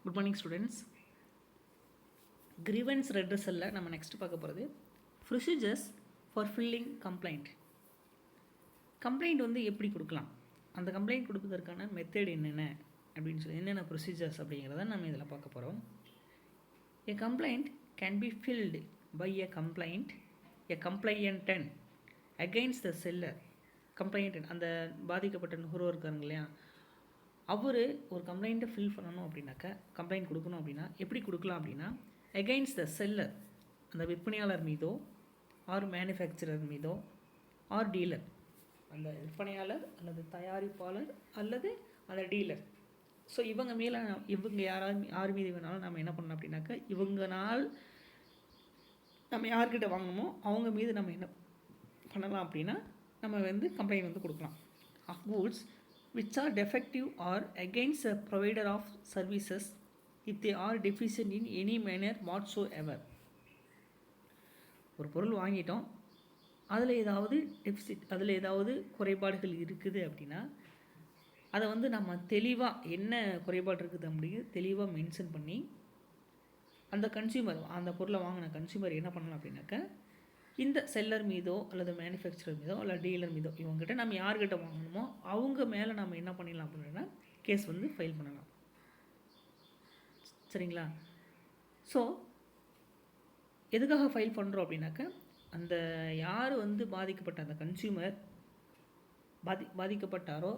Good morning students. Grievance ரெட்ரஸலில் நம்ம next பார்க்க போகிறது procedures for filling complaint. Complaint வந்து எப்படி கொடுக்கலாம், அந்த கம்ப்ளைண்ட் கொடுப்பதற்கான மெத்தட் என்னென்ன அப்படின்னு சொல்லி என்னென்ன ப்ரொசீஜர்ஸ் அப்படிங்கிறத நம்ம இதில் பார்க்க போகிறோம். A complaint can be filed by a complainant against the seller. Complainant அந்த பாதிக்கப்பட்ட நுகர்வோர் இருக்காருங்க இல்லையா, அவர் ஒரு கம்ப்ளைண்ட்டை ஃபில் பண்ணணும் அப்படின்னாக்கா, கம்ப்ளைண்ட் கொடுக்கணும் அப்படின்னா எப்படி கொடுக்கலாம் அப்படின்னா, எகெயின்ஸ்ட் த செல்லர் அந்த விற்பனையாளர் மீதோ ஆர் மேனுஃபேக்சரர் மீதோ ஆர் டீலர், அந்த விற்பனையாளர் அல்லது தயாரிப்பாளர் அல்லது அந்த டீலர். ஸோ இவங்க மேலே இவங்க யார் மீது வேணாலும் நம்ம என்ன பண்ணணும் அப்படின்னாக்கா, இவங்கனால் நம்ம யார்கிட்ட வாங்கணுமோ அவங்க மீது நம்ம என்ன பண்ணலாம் அப்படின்னா, நம்ம வந்து கம்ப்ளைண்ட் வந்து கொடுக்கலாம். Of goods which are defective or against the provider of services if they are deficient in any manner whatsoever. ஒரு பொருள் வாங்கிட்டோம், அதில் ஏதாவது டெஃபிசிட், அதில் ஏதாவது குறைபாடுகள் இருக்குது அப்படின்னா அதை வந்து நம்ம தெளிவாக என்ன குறைபாடு இருக்குது அப்படின்னு தெளிவாக மென்ஷன் பண்ணி அந்த கன்சியூமர், அந்த பொருளை வாங்கின கன்சியூமர் என்ன பண்ணலாம் அப்படின்னாக்கா, இந்த செல்லர் மீதோ அல்லது மேனுஃபேக்சரர் மீதோ அல்லது டீலர் மீதோ இவங்ககிட்ட நம்ம யார்கிட்ட வாங்கணுமோ அவங்க மேலே நம்ம என்ன பண்ணிடலாம் அப்படின்னா கேஸ் வந்து ஃபைல் பண்ணலாம். சரிங்களா? ஸோ எதுக்காக ஃபைல் பண்ணுறோம் அப்படின்னாக்கா, அந்த யார் வந்து பாதிக்கப்பட்ட அந்த கன்சியூமர் பாதிக்கப்பட்டாரோ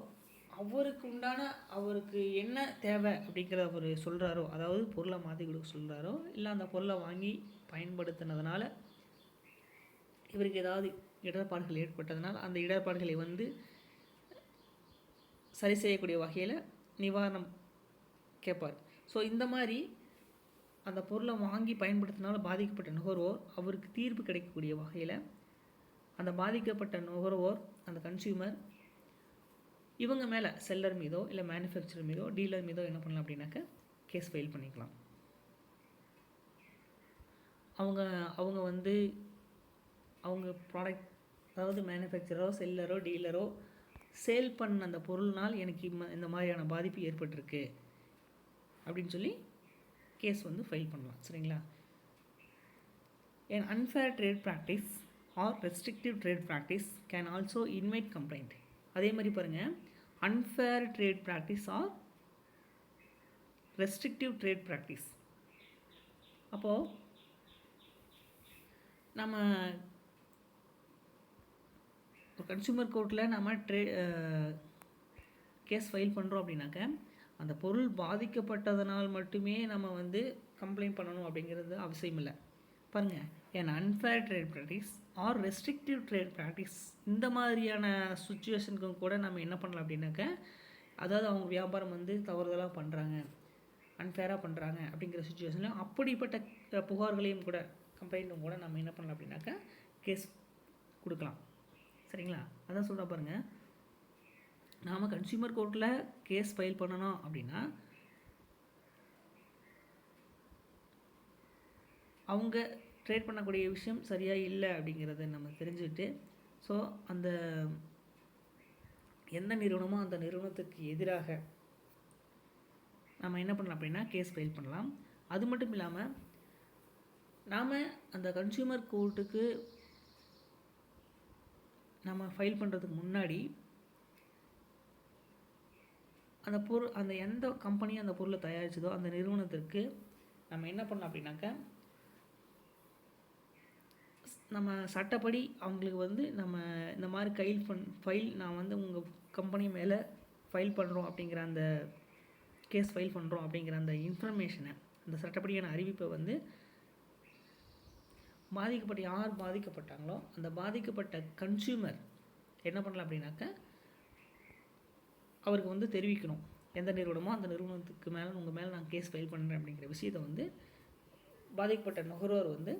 அவருக்கு உண்டான அவருக்கு என்ன தேவை அப்படிங்கிறத அவர் சொல்கிறாரோ, அதாவது பொருளை மாற்றி கொடுக்க சொல்கிறாரோ, இல்லை அந்த பொருளை வாங்கி பயன்படுத்தினதுனால இவருக்கு ஏதாவது இடர்பாடுகள் ஏற்பட்டதுனால் அந்த இடர்பாடுகளை வந்து சரி செய்யக்கூடிய வகையில் நிவாரணம் கேட்பார். ஸோ இந்த மாதிரி அந்த பொருளை வாங்கி பயன்படுத்தினால பாதிக்கப்பட்ட நுகர்வோர் அவருக்கு தீர்ப்பு கிடைக்கக்கூடிய வகையில் அந்த பாதிக்கப்பட்ட நுகர்வோர் அந்த கன்சியூமர் இவங்க மேலே செல்லர் மீதோ இல்லை மேனுஃபேக்சரர் மீதோ டீலர் மீதோ என்ன பண்ணலாம் அப்படின்னாக்க கேஸ் ஃபைல் பண்ணிக்கலாம். அவங்க வந்து அவங்க ப்ராடக்ட், அதாவது மேனுஃபேக்சரரோ செல்லரோ டீலரோ சேல் பண்ண அந்த பொருள்னால் எனக்கு இந்த மாதிரியான பாதிப்பு ஏற்பட்டிருக்கு அப்படின்னு சொல்லி கேஸ் வந்து ஃபைல் பண்ணலாம். சரிங்களா? an unfair trade practice or restrictive trade practice can also invite complaint. அதே மாதிரி பாருங்கள், unfair trade practice or restrictive trade practice. அப்போது நம்ம கன்சூமர் கோர்ட்டில் நம்ம கேஸ் ஃபைல் பண்ணுறோம் அப்படின்னாக்க, அந்த பொருள் பாதிக்கப்பட்டதனால் மட்டுமே நம்ம வந்து கம்ப்ளைண்ட் பண்ணணும் அப்படிங்கிறது அவசியம் இல்லை. பாருங்கள், ஏன் unfair trade practice or restrictive trade practice இந்த மாதிரியான சுச்சுவேஷனுக்கும் கூட நம்ம என்ன பண்ணலாம் அப்படின்னாக்க, அதாவது அவங்க வியாபாரம் வந்து தவறுதலாக பண்ணுறாங்க, அன்ஃபேராக பண்ணுறாங்க அப்படிங்கிற சுச்சுவேஷன்லையும் அப்படிப்பட்ட புகார்களையும் கூட கம்ப்ளைண்ட்டும் கூட நம்ம என்ன பண்ணலாம் அப்படின்னாக்க கேஸ் கொடுக்கலாம். சரிங்களா? அதான் சொல்ல பாருங்கள், நாம் கன்சியூமர் கோர்ட்டில் கேஸ் ஃபைல் பண்ணணும் அப்படின்னா அவங்க ட்ரேட் பண்ணக்கூடிய விஷயம் சரியாக இல்லை அப்படிங்கிறத நம்ம தெரிஞ்சுக்கிட்டு, ஸோ அந்த எந்த நிறுவனமோ அந்த நிறுவனத்துக்கு எதிராக நம்ம என்ன பண்ணலாம் அப்படின்னா கேஸ் ஃபைல் பண்ணலாம். அது மட்டும் இல்லாமல் நாம் அந்த கன்சியூமர் கோர்ட்டுக்கு நம்ம ஃபைல் பண்ணுறதுக்கு முன்னாடி அந்த பொருள், அந்த எந்த கம்பெனி அந்த பொருளை தயாரிச்சதோ அந்த நிறுவனத்திற்கு நம்ம என்ன பண்ணலாம் அப்படின்னாக்க, நம்ம சட்டப்படி அவங்களுக்கு வந்து நம்ம இந்த மாதிரி ஃபைல் நான் வந்து உங்கள் கம்பெனி மேலே ஃபைல் பண்ணுறோம் அப்படிங்கிற அந்த கேஸ் ஃபைல் பண்ணுறோம் அப்படிங்கிற அந்த இன்ஃபர்மேஷனை, அந்த சட்டப்படியான அறிவிப்பை வந்து யார் பாதிக்கப்பட்டாங்களோ அந்த பாதிக்கப்பட்ட கன்சியூமர் என்ன பண்ணலாம் அப்படின்னாக்க அவருக்கு வந்து தெரிவிக்கணும். எந்த நிறுவனமோ அந்த நிறுவனத்துக்கு மேலே உங்கள் மேலே நான் கேஸ் ஃபைல் பண்ணுறேன் அப்படிங்கிற விஷயத்தை வந்து பாதிக்கப்பட்ட நுகர்வோர் வந்து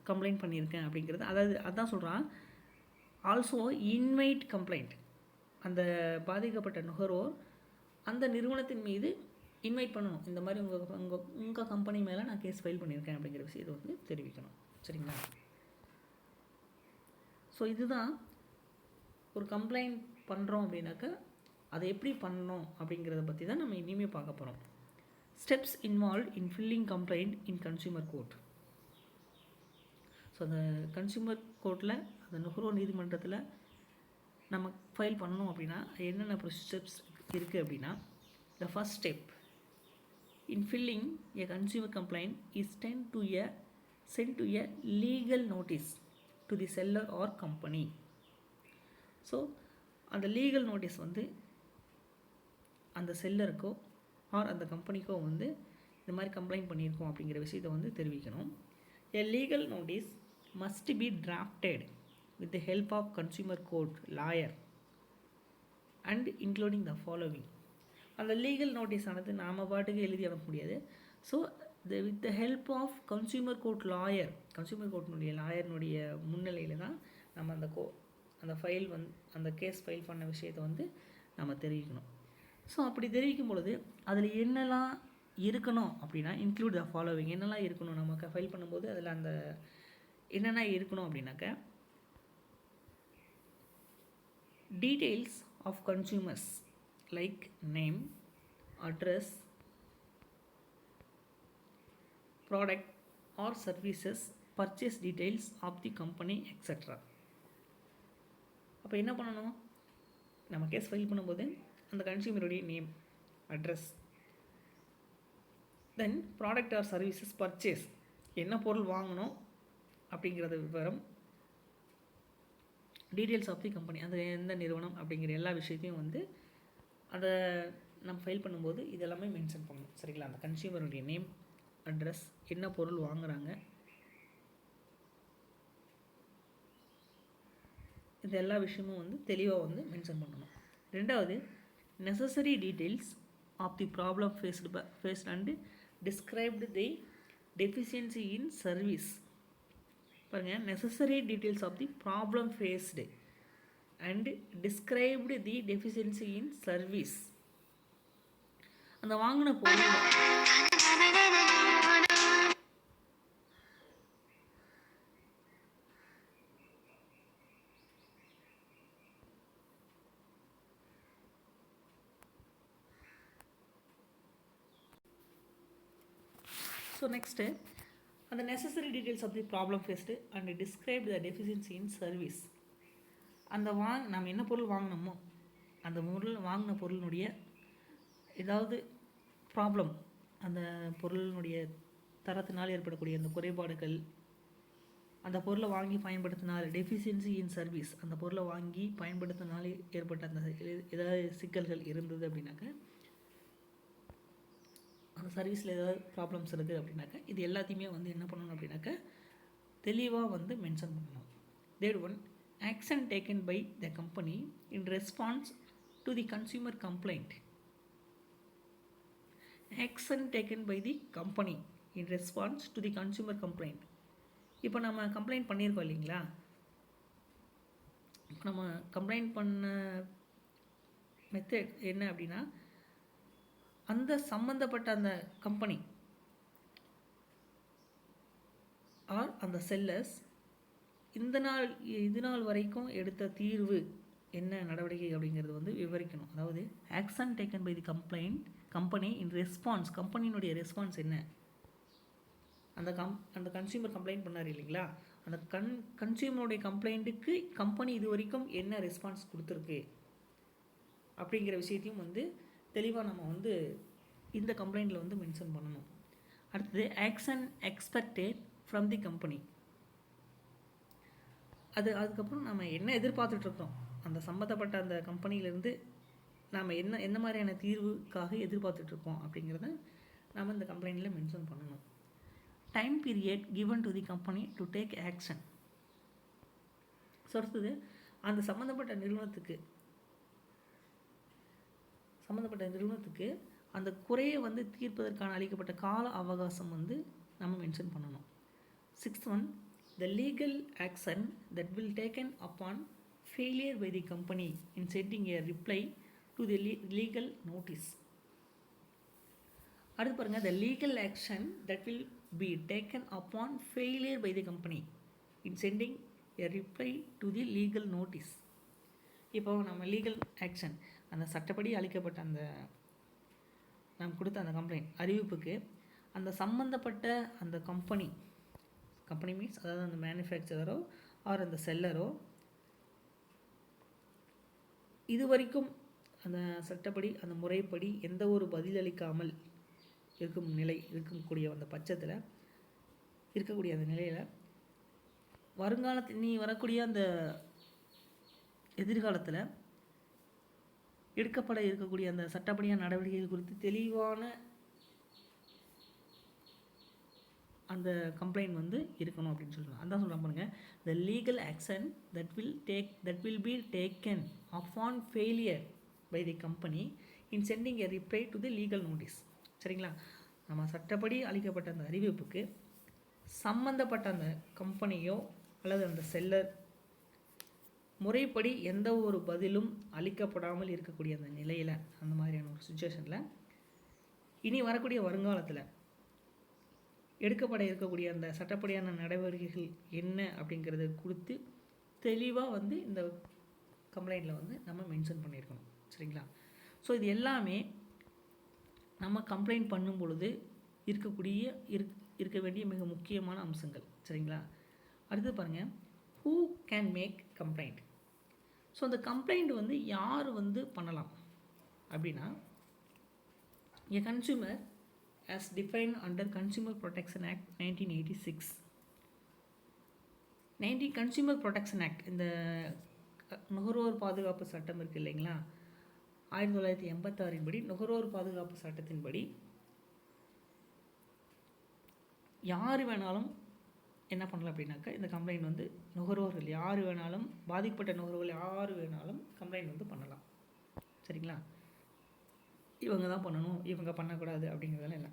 கம்ப்ளைண்ட் பண்ணியிருக்கேன் அப்படிங்கிறது. அதாவது அதான் சொல்கிறான், ஆல்சோ இன்வைட் கம்ப்ளைண்ட். அந்த பாதிக்கப்பட்ட நுகர்வோர் அந்த நிறுவனத்தின் மீது இன்வைட் பண்ணணும், இந்த மாதிரி உங்கள் கம்பெனி மேலே நான் கேஸ் ஃபைல் பண்ணியிருக்கேன் அப்படிங்கிற விஷயத்தை வந்து தெரிவிக்கணும். சரிங்களா? ஸோ இதுதான் ஒரு கம்ப்ளைண்ட் பண்ணுறோம் அப்படின்னாக்கா அதை எப்படி பண்ணணும் அப்படிங்கிறத பற்றி தான் நம்ம இனிமேல் பார்க்க போகிறோம். Steps involve in filling complaint in consumer court. So அந்த கன்சியூமர் கோர்ட்டில் அந்த நுகர்வோர் நீதிமன்றத்தில் நம்ம ஃபைல் பண்ணணும் அப்படின்னா என்னென்ன ஸ்டெப்ஸ் இருக்குது அப்படின்னா, the first step in filling a consumer complaint is sent to a legal notice to the seller or company. So அந்த லீகல் நோட்டீஸ் வந்து அந்த செல்லருக்கோ ஆர் அந்த கம்பெனிக்கோ வந்து இந்த மாதிரி கம்ப்ளைண்ட் பண்ணியிருக்கோம் அப்படிங்கிற விஷயத்தை வந்து தெரிவிக்கணும். A legal notice must be drafted with the help of consumer court lawyer and including the following. அந்த லீகல் நோட்டீஸ் ஆனது நாம் பாட்டுக்கு எழுதி அனுப்ப முடியாது. So with the help of consumer court lawyer, consumer கோர்ட்டினுடைய லாயர்னுடைய முன்னிலையில் தான் நம்ம அந்த ஃபைல் அந்த கேஸ் ஃபைல் பண்ண விஷயத்தை வந்து நம்ம தெரிவிக்கணும். ஸோ அப்படி தெரிவிக்கும் பொழுது அதில் என்னெல்லாம் இருக்கணும் அப்படின்னா, இன்க்ளூட் த ஃபாலோவிங், என்னெல்லாம் இருக்கணும் நமக்கு ஃபைல் பண்ணும்போது அதில் அந்த என்னென்ன இருக்கணும் அப்படின்னாக்க, details of consumers like name, address, product or services, purchase details of the company etcetera. அப்போ என்ன பண்ணணும், நம்ம கேஸ் ஃபைல் பண்ணும்போது அந்த கன்சியூமருடைய name, address, then product or services, purchase, என்ன பொருள் வாங்கணும் அப்படிங்கிறது விவரம், டீட்டெயில்ஸ் ஆஃப் தி கம்பெனி, அது எந்த நிறுவனம் அப்படிங்கிற எல்லா விஷயத்தையும் வந்து அதை நம்ம ஃபைல் பண்ணும்போது இதெல்லாமே மென்ஷன் பண்ணணும். சரிங்களா? அந்த கன்சியூமருடைய நேம், அட்ரஸ், என்ன பொருள் வாங்குகிறாங்க, இந்த எல்லா விஷயமும் வந்து தெளிவாக வந்து மென்ஷன் பண்ணணும். ரெண்டாவது, necessary details of the problem faced and described the deficiency in service. பாருங்கள், necessary details of the problem faced and described the deficiency in service. அந்த வாங்கின பொருள் ஸோ நெக்ஸ்ட்டு, அந்த necessary details of the problem faced and describe the deficiency in service. அந்த நம்ம என்ன பொருள் வாங்கினோமோ அந்த வாங்கின பொருளினுடைய ஏதாவது ப்ராப்ளம், அந்த பொருளினுடைய தரத்தினால் ஏற்படக்கூடிய அந்த குறைபாடுகள், அந்த பொருளை வாங்கி பயன்படுத்தினால் டெஃபிஷியன்சி இன் சர்வீஸ், அந்த பொருளை வாங்கி பயன்படுத்தினாலே ஏற்பட்ட அந்த ஏதாவது சிக்கல்கள் இருந்தது அப்படின்னாக்க, அந்த சர்வீஸில் ஏதாவது ப்ராப்ளம்ஸ் இருக்குது அப்படின்னாக்க, இது எல்லாத்தையுமே வந்து என்ன பண்ணணும் அப்படின்னாக்க தெளிவாக வந்து மென்ஷன் பண்ணணும். Third one, action taken by the company in response to the consumer complaint. Action taken by the company in response to the consumer complaint. இப்போ நம்ம கம்ப்ளைண்ட் பண்ணியிருக்கோம் இல்லைங்களா? இப்போ நம்ம கம்ப்ளைண்ட் பண்ண மெத்தட் என்ன அப்படின்னா, அந்த சம்மந்தப்பட்ட அந்த கம்பெனி ஆர் அந்த செல்லர்ஸ் இது நாள் வரைக்கும் எடுத்த தீர்வு என்ன நடவடிக்கை அப்படிங்கிறது வந்து விவரிக்கணும். அதாவது action taken by the company in response, கம்பெனியினுடைய ரெஸ்பான்ஸ் என்ன, அந்த கன்சியூமர் கம்ப்ளைண்ட் பண்ணார் இல்லைங்களா, அந்த கன்சியூமருடைய கம்ப்ளைண்ட்டுக்கு கம்பெனி இது வரைக்கும் என்ன ரெஸ்பான்ஸ் கொடுத்துருக்கு அப்படிங்கிற விஷயத்தையும் வந்து தெளிவாக நம்ம வந்து இந்த கம்ப்ளைண்ட்டில் வந்து மென்ஷன் பண்ணணும். அடுத்தது, action expected from the company. அதுக்கப்புறம் நம்ம என்ன எதிர்பார்த்துட்ருக்கோம், அந்த சம்மந்தப்பட்ட அந்த கம்பெனியிலேருந்து நாம் என்ன மாதிரியான தீர்வுக்காக எதிர்பார்த்துட்ருக்கோம் அப்படிங்கிறத நம்ம இந்த கம்ப்ளைண்ட்டில் மென்ஷன் பண்ணணும். Time period given to the company to take action. So அடுத்தது, அந்த சம்மந்தப்பட்ட நிறுவனத்துக்கு அந்த குறையை வந்து தீர்ப்பதற்கான அளிக்கப்பட்ட கால அவகாசம் வந்து நம்ம மென்ஷன் பண்ணணும். 6th one, the legal action that will taken upon failure by the company in sending a reply to the legal notice. அடுத்து பாருங்கள், the legal action that will be taken upon failure by the company in sending a reply to the legal notice. இப்போ நம்ம legal action, அந்த சட்டப்படி அளிக்கப்பட்ட அந்த நாம் கொடுத்த அந்த கம்ப்ளைண்ட் அறிவிப்புக்கு அந்த சம்மந்தப்பட்ட அந்த கம்பெனி மீன்ஸ் அதாவது அந்த மேனுஃபேக்சரரோ ஆர் அந்த செல்லரோ இது வரைக்கும் அந்த சட்டப்படி அந்த முறைப்படி எந்த ஒரு பதிலளிக்காமல் இருக்கக்கூடிய அந்த பட்சத்தில் இருக்கக்கூடிய அந்த நிலையில் வருங்காலத்தில் நீ வரக்கூடிய அந்த எதிர்காலத்தில் எடுக்கப்பட இருக்கக்கூடிய அந்த சட்டப்படியான நடவடிக்கைகள் குறித்து தெளிவான அந்த கம்ப்ளைண்ட் வந்து இருக்கணும் அப்படின்னு சொல்லுவாங்க. அதான் சொல்கிறாங்க பாருங்கள், the legal action that will be taken upon failure by the company in sending a reply to the legal notice. சரிங்களா? நம்ம சட்டப்படி அளிக்கப்பட்ட அந்த அறிவிப்புக்கு சம்பந்தப்பட்ட அந்த கம்பெனியோ அல்லது அந்த செல்லர் முறைப்படி எந்த ஒரு பதிலும் அளிக்கப்படாமல் இருக்கக்கூடிய அந்த நிலையில், அந்த மாதிரியான ஒரு சுச்சுவேஷனில் இனி வரக்கூடிய வருங்காலத்தில் எடுக்கப்பட இருக்கக்கூடிய அந்த சட்டப்படியான நடவடிக்கைகள் என்ன அப்படிங்கிறத கொடுத்து தெளிவாக வந்து இந்த கம்ப்ளைண்ட்டில் வந்து நம்ம மென்ஷன் பண்ணியிருக்கணும். சரிங்களா? ஸோ இது எல்லாமே நம்ம கம்ப்ளைண்ட் பண்ணும் பொழுது இருக்க வேண்டிய மிக முக்கியமான அம்சங்கள். சரிங்களா? அடுத்து பாருங்கள், who can make complaint. So அந்த கம்ப்ளைண்ட் வந்து யார் வந்து பண்ணலாம் அப்படின்னா, a consumer as defined under Consumer Protection Act 1986. Consumer Protection Act, இந்த நுகர்வோர் பாதுகாப்பு சட்டம் இருக்குது இல்லைங்களா, 1986 படி நுகர்வோர் பாதுகாப்பு சட்டத்தின்படி யார் வேணாலும் என்ன பண்ணலாம் அப்படின்னாக்கா, இந்த கம்ப்ளைண்ட் வந்து நுகர்வோர்கள் யார் வேணாலும், பாதிக்கப்பட்ட நுகர்வோர்கள் யார் வேணாலும் கம்ப்ளைண்ட் வந்து பண்ணலாம். சரிங்களா? இவங்க தான் பண்ணணும், இவங்க பண்ணக்கூடாது அப்படிங்கிறதெல்லாம் இல்லை.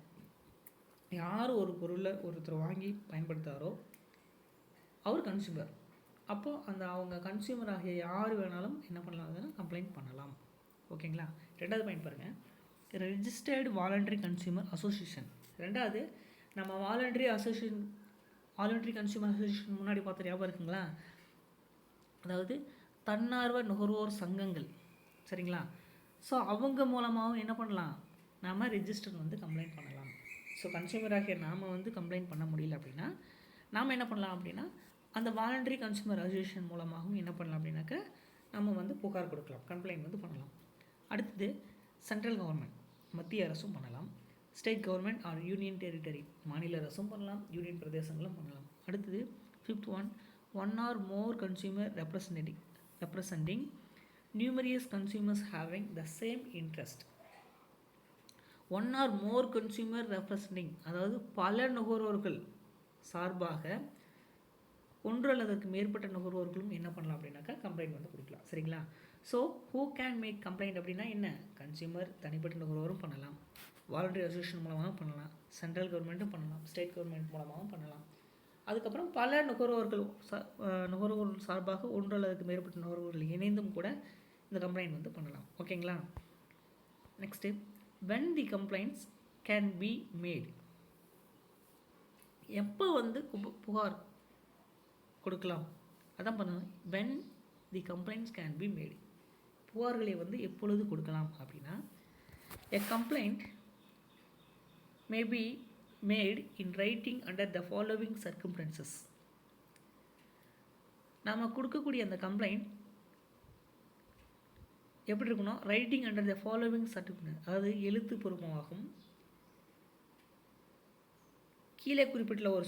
யார் ஒரு பொருளை ஒருத்தர் வாங்கி பயன்படுத்தாரோ அவர் கன்சியூமர். அப்போது அந்த அவங்க கன்சியூமர் ஆகிய யார் வேணாலும் என்ன பண்ணலாம், அதுனா கம்ப்ளைண்ட் பண்ணலாம். ஓகேங்களா? ரெண்டாவது பாயிண்ட் பாருங்கள், ரெஜிஸ்டர்டு வாலண்டரி கன்சியூமர் அசோசியேஷன். ரெண்டாவது, நம்ம வாலண்டரி கன்சியூமர் அசோசியேஷன் முன்னாடி பார்த்த ஞாபகம் இருக்குங்களா? அதாவது தன்னார்வ நுகர்வோர் சங்கங்கள். சரிங்களா? ஸோ அவங்க மூலமாகவும் என்ன பண்ணலாம், நாம் ரெஜிஸ்டர் வந்து கம்ப்ளைண்ட் பண்ணலாம். ஸோ கன்சியூமராகிய நாம் வந்து கம்ப்ளைண்ட் பண்ண முடியல அப்படின்னா நாம் என்ன பண்ணலாம் அப்படின்னா, அந்த வாலண்டரி கன்சியூமர் அசோசியேஷன் மூலமாகவும் என்ன பண்ணலாம் அப்படின்னாக்க நம்ம வந்து புகார் கொடுக்கலாம், கம்ப்ளைண்ட் வந்து பண்ணலாம். அடுத்தது, சென்ட்ரல் கவர்மெண்ட் மத்திய அரசும் பண்ணலாம், state government or union territory மாநில அரசும் பண்ணலாம், யூனியன் பிரதேசங்களும் பண்ணலாம். அடுத்தது 5th one or more consumer representing numerous consumers having the same interest. One or more consumer representing, அதாவது பல நுகர்வோர்கள் சார்பாக ஒன்று அல்லது அதற்கு மேற்பட்ட நுகர்வோர்களும் என்ன பண்ணலாம் அப்படின்னாக்கா கம்ப்ளைண்ட் வந்து கொடுக்கலாம். சரிங்களா? So who can make complaint அப்படின்னா என்ன, கன்சியூமர் தனிப்பட்ட நுகர்வோரும் பண்ணலாம், வாலண்டரி அசோசியேஷன் மூலமாகவும் பண்ணலாம், சென்ட்ரல் கவர்மெண்ட்டும் பண்ணலாம், ஸ்டேட் கவர்மெண்ட் மூலமாகவும் பண்ணலாம். அதுக்கப்புறம் பல நுகர்வோர்கள் சார்பாக ஒன்று அல்லது அதுக்கு மேற்பட்ட நுகர்வோர்கள் இணைந்தும் கூட இந்த கம்ப்ளைண்ட் வந்து பண்ணலாம். ஓகேங்களா? Next, when the complaints can be made. எப்போ வந்து புகார் கொடுக்கலாம், அதான் பண்ணணும். when the complaints can be made, புகார்களை வந்து எப்பொழுது கொடுக்கலாம் அப்படின்னா, a complaint may be made in writing under the following circumstances. நாம் கொடுக்கக்கூடிய அந்த கம்ப்ளைண்ட் எப்படி இருக்கணும், writing under the following certificate, அதாவது எழுத்துப்பூர்வமாகும், கீழே குறிப்பிட்டுள்ள ஒரு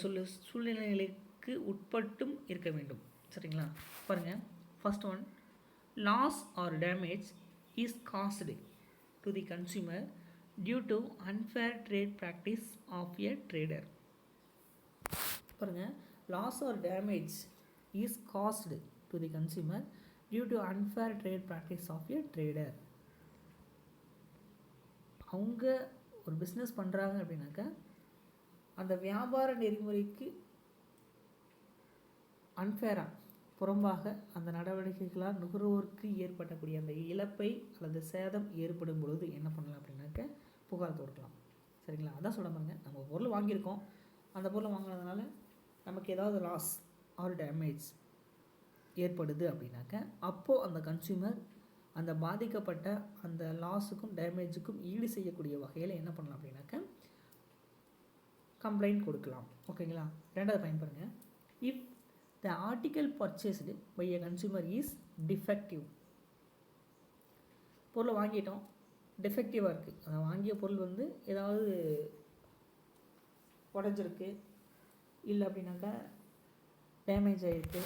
சூழ்நிலைகளுக்கு உட்பட்டும் இருக்க வேண்டும். சரிங்களா? பாருங்கள், first one, loss or damage is caused to the consumer due to unfair trade practice of a trader. பாருங்கள், loss or damage is caused to the consumer due to unfair trade practice of a trader. அவங்க ஒரு business பண்ணுறாங்க அப்படின்னாக்கா அந்த வியாபார நெறிமுறைக்கு அன்ஃபேராக புறம்பாக அந்த நடவடிக்கைகளால் நுகர்வோருக்கு ஏற்படக்கூடிய அந்த இழப்பை அல்லது சேதம் ஏற்படும் பொழுது என்ன பண்ணலாம் அப்படின்னாக்க புகார் கொடுக்கலாம். சரிங்களா? அதான் சொல்ல பாருங்க, நம்ம பொருள் வாங்கியிருக்கோம், அந்த பொருளை வாங்கினதுனால நமக்கு ஏதாவது லாஸ் ஆர் டேமேஜ் ஏற்படுது அப்படின்னாக்க அப்போது அந்த கன்சியூமர் அந்த பாதிக்கப்பட்ட அந்த லாஸுக்கும் டேமேஜுக்கும் ஈடு செய்யக்கூடிய வகையில் என்ன பண்ணலாம் அப்படின்னாக்க கம்ப்ளைண்ட் கொடுக்கலாம். ஓகேங்களா? ரெண்டாவது பாயிண்ட் பாருங்கள். If the article purchased by a consumer is defective. பொருளை வாங்கிட்டோம், டிஃபெக்டிவாக இருக்குது. அதை வாங்கிய பொருள் வந்து ஏதாவது உடஞ்சிருக்கு, இல்லை அப்படின்னாக்கா டேமேஜ் ஆகிருக்கு,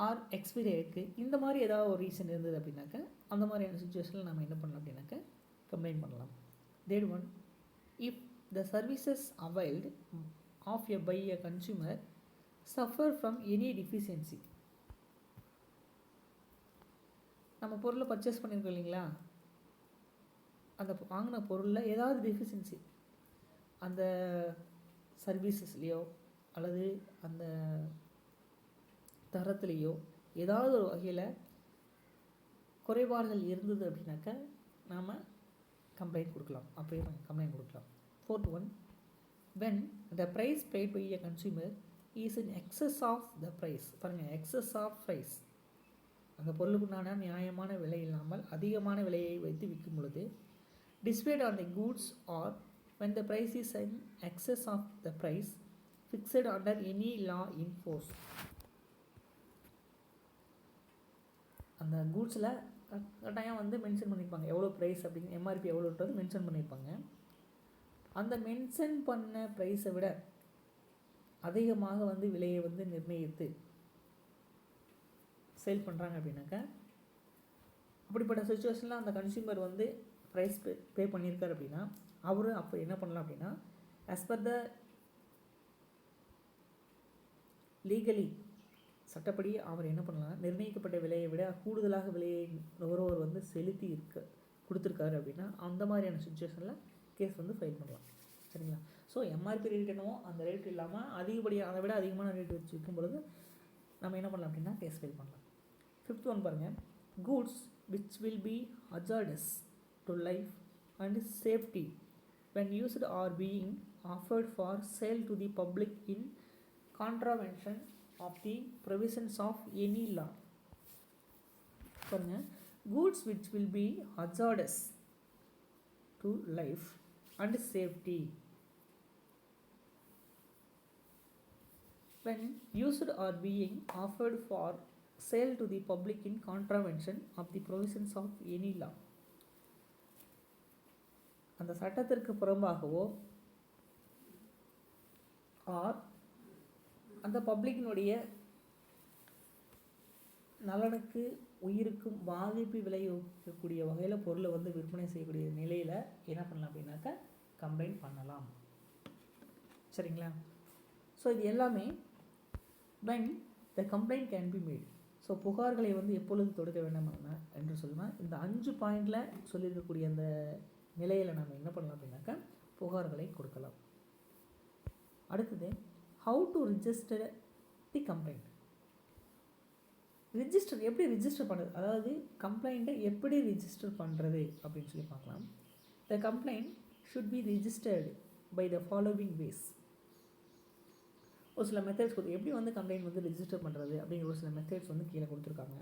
ஆர் எக்ஸ்பைரி ஆகிருக்கு. இந்த மாதிரி ஏதாவது ஒரு ரீசன் இருந்தது அப்படின்னாக்கா அந்த மாதிரியான சுச்சுவேஷனில் நம்ம என்ன பண்ணலாம் அப்படின்னாக்கா கம்ப்ளைண்ட் பண்ணலாம். Third one, if the services availed of a by a consumer suffer from any deficiency. நம்ம பொருளை பர்ச்சேஸ் பண்ணியிருக்கோம் இல்லைங்களா, அந்த வாங்கின பொருளில் ஏதாவது டெஃபிஷியன்சி அந்த சர்வீசஸ்லேயோ அல்லது அந்த தரத்துலேயோ ஏதாவது ஒரு வகையில் குறைபாடுகள் இருந்தது அப்படின்னாக்கா நாம் கம்ப்ளைண்ட் கொடுக்கலாம். அப்படியே கம்ப்ளைண்ட் கொடுக்கலாம். Fourth one, when the price paid by a consumer is in excess of the price. பாருங்கள், எக்ஸஸ் ஆஃப் ப்ரைஸ், அந்த பொருளுக்குண்டான நியாயமான விலை இல்லாமல் அதிகமான விலையை வைத்து விற்கும் பொழுது, displayed on the goods or when the price is in excess of the price fixed under any law in force. அந்த கூட்ஸில் கட்டாயம் வந்து மென்ஷன் பண்ணியிருப்பாங்க எவ்வளோ ப்ரைஸ் அப்படிங்கிற, எம்ஆர்பி எவ்வளோன்றது மென்ஷன் பண்ணியிருப்பாங்க. அந்த மென்ஷன் பண்ண ப்ரைஸை விட அதிகமாக வந்து விலையை வந்து நிர்ணயித்து சேல் பண்ணுறாங்க அப்படின்னாக்கா, அப்படிப்பட்ட சுச்சுவேஷனில் அந்த கன்சியூமர் வந்து ப்ரைஸ் பே பண்ணியிருக்கார் அப்படின்னா அவர் அப்போ என்ன பண்ணலாம் அப்படின்னா, ஆஸ் பர் த லீகலி சட்டப்படி அவர் என்ன பண்ணலாம், நிர்ணயிக்கப்பட்ட விலையை விட கூடுதலாக விலையை நுகர்வோர் வந்து செலுத்தி கொடுத்துருக்காரு அப்படின்னா அந்த மாதிரியான சுச்சுவேஷனில் கேஸ் வந்து ஃபைல் பண்ணலாம். சரிங்களா? ஸோ எம்ஆர்பி ரேட் என்னவோ அந்த ரேட் இல்லாமல் அதிகப்படியாக அதை விட அதிகமான ரேட் வச்சு விற்கும் பொழுது நம்ம என்ன பண்ணலாம் அப்படின்னா கேஸ் ஃபைல் பண்ணலாம். ஃபிஃப்த் ஒன் பாருங்கள், goods which will be hazardous to life and safety when used are being offered for sale to the public in contravention of the provisions of any law. பாருங்க, goods which will be hazardous to life and safety when used are being offered for sale to the public in contravention of the provisions of any law. அந்த சட்டத்திற்கு புறம்பாகவோ R அந்த பப்ளிக்கினுடைய நலனுக்கு உயிருக்கும் பாதிப்பு விளைவிக்கக்கூடிய வகையில் பொருளை வந்து விற்பனை செய்யக்கூடிய நிலையில் என்ன பண்ணலாம் அப்படின்னாக்கா கம்ப்ளைண்ட் பண்ணலாம். சரிங்களா? ஸோ இது எல்லாமே when the complaint can be made. So புகார்களை வந்து எப்பொழுது தொடுக்க வேண்டும் என்று சொன்னால் இந்த 5 பாயிண்டில் சொல்லியிருக்கக்கூடிய அந்த நிலையில் நம்ம என்ன பண்ணலாம் அப்படின்னாக்கா புகார்களை கொடுக்கலாம். அடுத்தது, how to register the complaint. Register எப்படி ரிஜிஸ்டர் பண்ணுறது, அதாவது கம்ப்ளைண்ட்டை எப்படி ரிஜிஸ்டர் பண்ணுறது அப்படின்னு சொல்லி பார்க்கலாம். The complaint should be registered by the following ways. ஒரு சில மெத்தட்ஸ் எப்படி வந்து கம்ப்ளைண்ட் வந்து ரிஜிஸ்டர் பண்ணுறது அப்படிங்கிற ஒரு சில மெத்தட்ஸ் வந்து கீழே கொடுத்துருக்காங்க.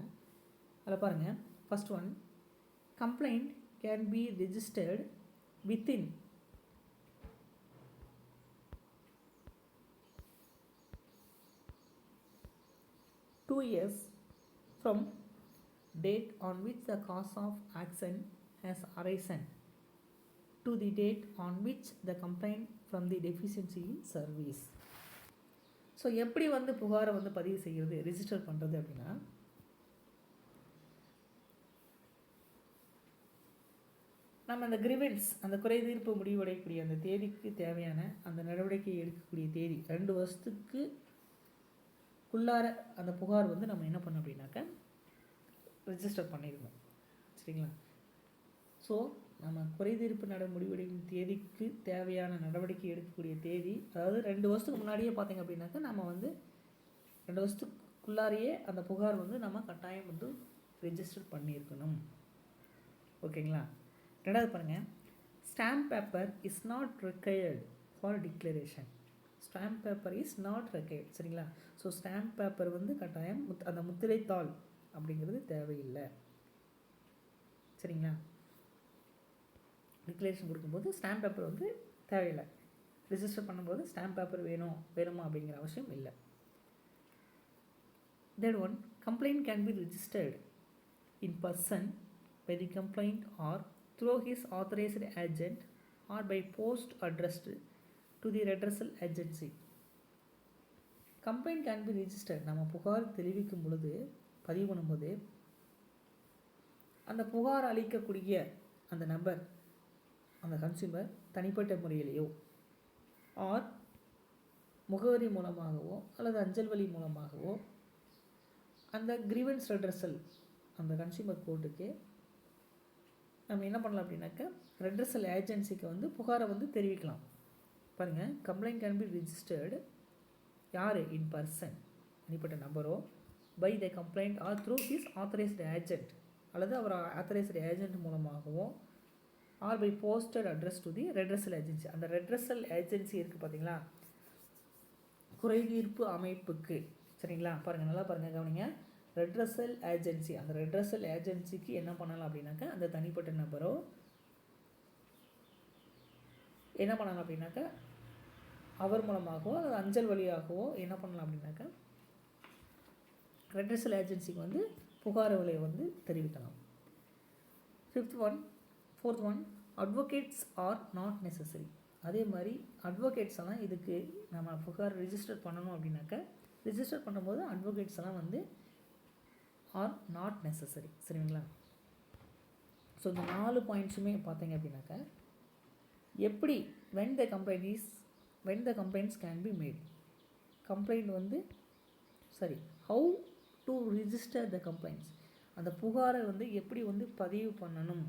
அதில் பாருங்கள், first one, complaint can be registered within 2 years from date on which the cause of action has arisen to the date on which the complaint from the deficiency in service. So எப்படி வந்து புகாரை வந்து பதிவு செய்கிறது, register பண்ணுறது அப்படின்னா, நம்ம அந்த கிரிவென்ஸ் அந்த குறை தீர்ப்பு முடிவடையக்கூடிய அந்த தேதிக்கு தேவையான அந்த நடவடிக்கை எடுக்கக்கூடிய தேதி 2 வருஷத்துக்கு உள்ளார அந்த புகார் வந்து நம்ம என்ன பண்ணோம் அப்படின்னாக்கா ரிஜிஸ்டர் பண்ணியிருக்கோம். சரிங்களா? ஸோ நம்ம குறை தீர்ப்பு முடிவடையும் தேதிக்கு தேவையான நடவடிக்கை எடுக்கக்கூடிய தேதி, அதாவது 2 வருஷத்துக்கு முன்னாடியே பார்த்திங்க அப்படின்னாக்கா நம்ம வந்து 2 வருஷத்துக்குள்ளாரையே அந்த புகார் வந்து நம்ம கட்டாயம் வந்து ரிஜிஸ்டர் பண்ணியிருக்கணும். ஓகேங்களா? ரெண்டாவது பாருங்கள், stamp paper is not required for declaration. Stamp paper is not required. சரிங்களா? ஸோ ஸ்டாம்ப் பேப்பர் வந்து கட்டாயம் அந்த முத்திரைத்தாள் அப்படிங்கிறது தேவையில்லை. சரிங்களா? டிக்ளரேஷன் கொடுக்கும்போது ஸ்டாம்ப் பேப்பர் வந்து தேவையில்லை. ரிஜிஸ்டர் பண்ணும்போது ஸ்டாம்ப் பேப்பர் வேணுமா அப்படிங்கிற அவசியம் இல்லை. Third one, complaint can be registered in person by the complaint or through his authorized agent or by post addressed to the redressal agency. Complaint can be registered. நம்ம புகார் தெரிவிக்கும் பொழுது, பதிவு பண்ணும்போது, அந்த புகார் அளிக்கக்கூடிய அந்த நபர், அந்த கன்சியூமர் தனிப்பட்ட முறையிலேயோ ஆர் முகவரி மூலமாகவோ அல்லது அஞ்சல் வழி மூலமாகவோ அந்த கிரீவன்ஸ் ரெட்ரஸல் அந்த கன்சியூமர் கோர்ட்டுக்கு நம்ம என்ன பண்ணலாம் அப்படின்னாக்கா ரெட்ரஸல் ஏஜென்சிக்கு வந்து புகாரை வந்து தெரிவிக்கலாம். பாருங்கள், கம்ப்ளைண்ட் கேன் பி ரிஜிஸ்டர்டு யார்? இன் பர்சன், தனிப்பட்ட நபரோ, by the complaint or through his authorised agent அல்லது அவர் ஆத்தரைஸ்டு ஏஜென்ட் மூலமாகவோ or by posted address to the redressal agency. அந்த ரெட்ரஸல் ஏஜென்சி இருக்குது பார்த்தீங்களா, குறைதீர்ப்பு அமைப்புக்கு. சரிங்களா? பாருங்கள், நல்லா பாருங்கள், கவனிங்க. ரெட்ரஸல் ஏஜென்சி, அந்த ரெட்ரஸல் ஏஜென்சிக்கு என்ன பண்ணலாம் அப்படின்னாக்கா அந்த தனிப்பட்ட நபரோ என்ன பண்ணலாம் அப்படின்னாக்கா அவர் மூலமாகவோ அல்லது அஞ்சல் வழியாகவோ என்ன பண்ணலாம் அப்படின்னாக்கா ரெட்ரஸல் ஏஜென்சிக்கு வந்து புகார்களை வந்து தெரிவிக்கலாம். Fourth one, advocates are not necessary. அதே மாதிரி அட்வொகேட்ஸ் எல்லாம் இதுக்கு நம்ம புகார் ரிஜிஸ்டர் பண்ணணும் அப்படின்னாக்கா ரிஜிஸ்டர் பண்ணும்போது அட்வொகேட்ஸ் எல்லாம் வந்து ஆர் நாட் நெசசரி. சரிங்களா? ஸோ இந்த 4 பாயிண்ட்ஸுமே பார்த்தீங்க அப்படின்னாக்கா எப்படி when the complaints can be made, complaint வந்து how to register the complaints, அந்த புகாரை வந்து எப்படி வந்து பதிவு பண்ணணும்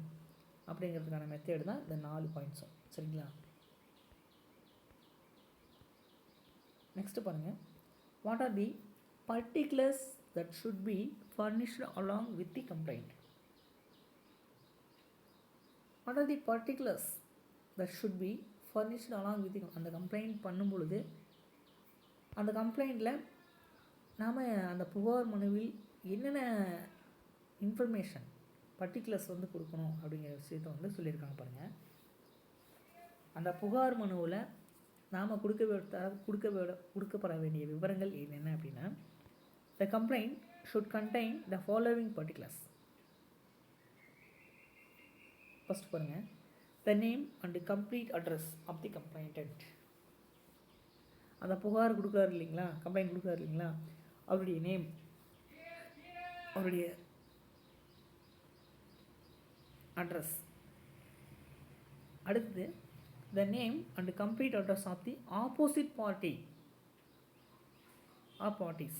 அப்படிங்கிறதுக்கான மெத்தேடு தான் இந்த 4 பாயிண்ட்ஸும். சரிங்களா? நெக்ஸ்ட் பாருங்கள், what are the particulars that should be furnished along with the complaint. What are the particulars that should be furnished along with the அந்த கம்ப்ளைண்ட் பண்ணும் பொழுது அந்த கம்ப்ளைண்ட்டில் நாம் அந்த புகார் மனுவில் என்னென்ன இன்ஃபர்மேஷன் பர்டிகுலர்ஸ் வந்து கொடுக்கணும் அப்படிங்கிற விஷயத்தை வந்து சொல்லியிருக்காங்க. பாருங்கள், அந்த புகார் மனுவில் நாம் கொடுக்கப்பட வேண்டிய விவரங்கள் என்னென்ன அப்படின்னா, the complaint should contain the following particulars. First பாருங்கள், the name and complete address of the complainant. அந்த புகார் கொடுக்குறாரு இல்லைங்களா, கம்ப்ளைண்ட் கொடுக்குறாரு இல்லைங்களா, அவருடைய நேம், அவருடைய அட்ரஸ். அடுத்தது the name and complete address of the opposite party or parties.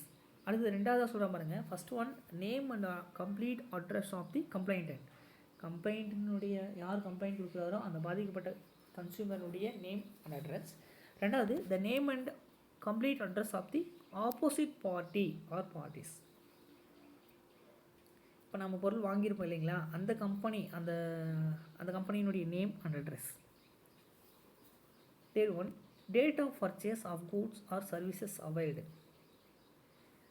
அடுத்தது ரெண்டாவதாக சொல்கிற பாருங்க, first one name and complete address of the complainant. கம்ப்ளைண்ட்டினுடைய யார் கம்ப்ளைண்ட் கொடுக்குறாரோ அந்த பாதிக்கப்பட்ட கன்சியூமருடைய நேம் அண்ட் அட்ரஸ். ரெண்டாவது the name and complete address of the opposite party or parties. இப்போ நம்ம பொருள் வாங்கியிருப்போம் இல்லைங்களா, அந்த கம்பெனி அந்த கம்பெனியினுடைய name and address. Third one date of purchase of goods or services availed.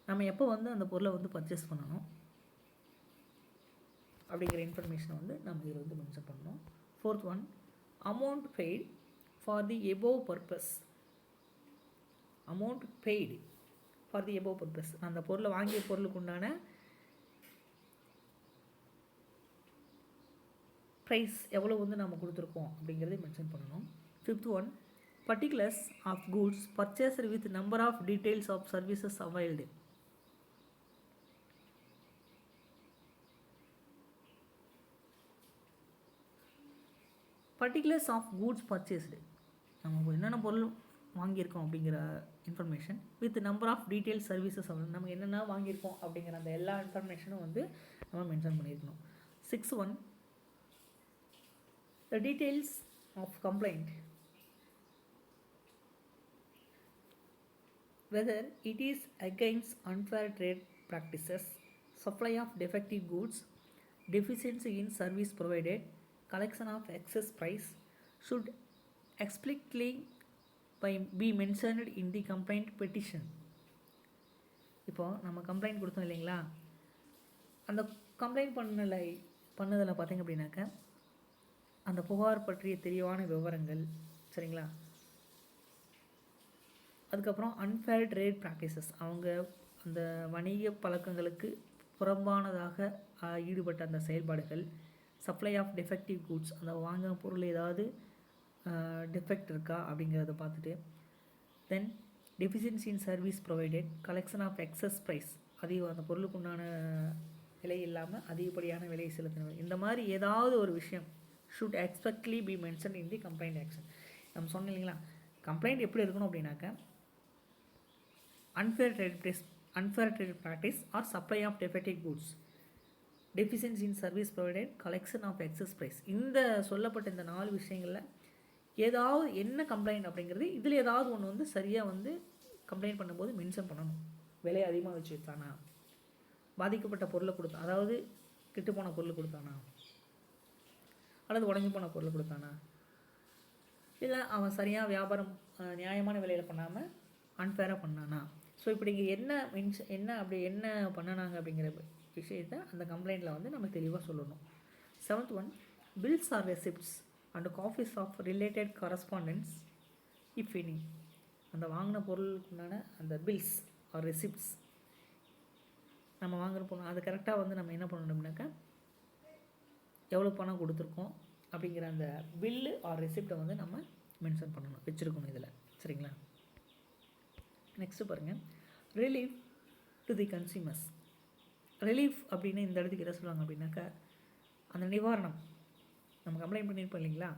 நம்ம எப்போ வந்து அந்த பொருளை வந்து பர்ச்சேஸ் பண்ணணும் அப்படிங்கிற இன்ஃபர்மேஷனை வந்து நம்ம இதில் வந்து மென்ஷன் பண்ணணும். Fourth one amount paid for the above purpose. Amount paid for the above purpose, அந்த பொருளை வாங்கிய பொருளுக்கு உண்டான ப்ரைஸ் எவ்வளோ வந்து நம்ம கொடுத்துருக்கோம் அப்படிங்கிறத மென்ஷன் பண்ணணும். Fifth one particulars of goods purchased with number of details of services availed. particulars of goods purchased, நம்ம என்னென்ன பொருள் வாங்கியிருக்கோம் அப்படிங்கிற information with number of details services availed, நம்ம என்னென்ன வாங்கியிருக்கோம் அப்படிங்கிற அந்த எல்லா இன்ஃபர்மேஷனும் வந்து நம்ம மென்ஷன் பண்ணியிருக்கணும். 6 one the details of complaint, whether it is against unfair trade practices, supply of defective goods, deficiency in service provided, collection of excess price, should explicitly be mentioned in the complaint petition. இப்போ நம்ம complaint கொடுத்தோம் இல்லைங்களா, அந்த complaint பண்ணதில் பார்த்திங்க அப்படின்னாக்க அந்த புகார் பற்றிய தெளிவான விவரங்கள், சரிங்களா? அதுக்கப்புறம் அன்ஃபேர் ட்ரேட் ப்ராக்டிசஸ், அவங்க அந்த வணிக பழக்கங்களுக்கு புறம்பானதாக ஈடுபட்ட அந்த செயல்பாடுகள், சப்ளை ஆஃப் டிஃபெக்டிவ் கூட்ஸ், அந்த வாங்கின பொருள் ஏதாவது டிஃபெக்ட் இருக்கா அப்படிங்கிறத பார்த்துட்டு, then deficiency in service provided, collection of excess price, அந்த பொருளுக்கு உண்டான விலை இல்லாமல் அதிகப்படியான விலையை செலுத்தினது, இந்த மாதிரி ஏதாவது ஒரு விஷயம் should expressly be mention in the complaint action. நம்ம சொன்னோம் இல்லைங்களா, கம்ப்ளைண்ட் எப்படி இருக்கணும் அப்படின்னாக்க unfair trade practice or supply of defective goods, deficiency in service provided, collection of excess price. இந்த சொல்லப்பட்ட இந்த 4 விஷயங்களில் ஏதாவது என்ன கம்ப்ளைண்ட் அப்படிங்கிறது இதில் ஏதாவது ஒன்று வந்து சரியாக வந்து கம்ப்ளைண்ட் பண்ணும்போது மென்ஷன் பண்ணணும். விலை அதிகமாக வச்சு விற்றானா, பாதிக்கப்பட்ட பொருளை கொடுத்தா, அதாவது கெட்டுப்போன பொருள் கொடுத்தானா, அல்லது உடஞ்சி போன பொருள் கொடுத்தானா, இல்லை அவன் சரியாக வியாபாரம் நியாயமான விலையில் பண்ணாமல் அன்ஃபேராக பண்ணானா. ஸோ இப்படி இங்கே என்ன பண்ணினாங்க அப்படிங்கிற விஷயத்தை அந்த கம்ப்ளைண்ட்டில் வந்து நம்ம தெளிவாக சொல்லணும். 7th one, bills or receipts and copies of related correspondence if any. அந்த வாங்கின பொருளுக்குண்டான அந்த பில்ஸ் ஆர் ரெசிப்ட்ஸ், நம்ம வாங்குகிற பொருள் அது கரெக்டாக வந்து நம்ம என்ன பண்ணணும்னாக்கா எவ்வளோ பணம் கொடுத்துருக்கோம் அப்படிங்கிற அந்த பில்லு ஆர் ரெசிப்டை வந்து நம்ம மென்ஷன் பண்ணணும், வச்சுருக்கணும் இதில், சரிங்களா? நெக்ஸ்ட்டு பாருங்கள், relief to the consumers. Relief அப்படின்னு இந்த இடத்துக்கு என்ன சொல்லுவாங்க அப்படின்னாக்கா அந்த நிவாரணம். நம்ம கம்ப்ளைண்ட் பண்ணியிருப்போம் இல்லைங்களா,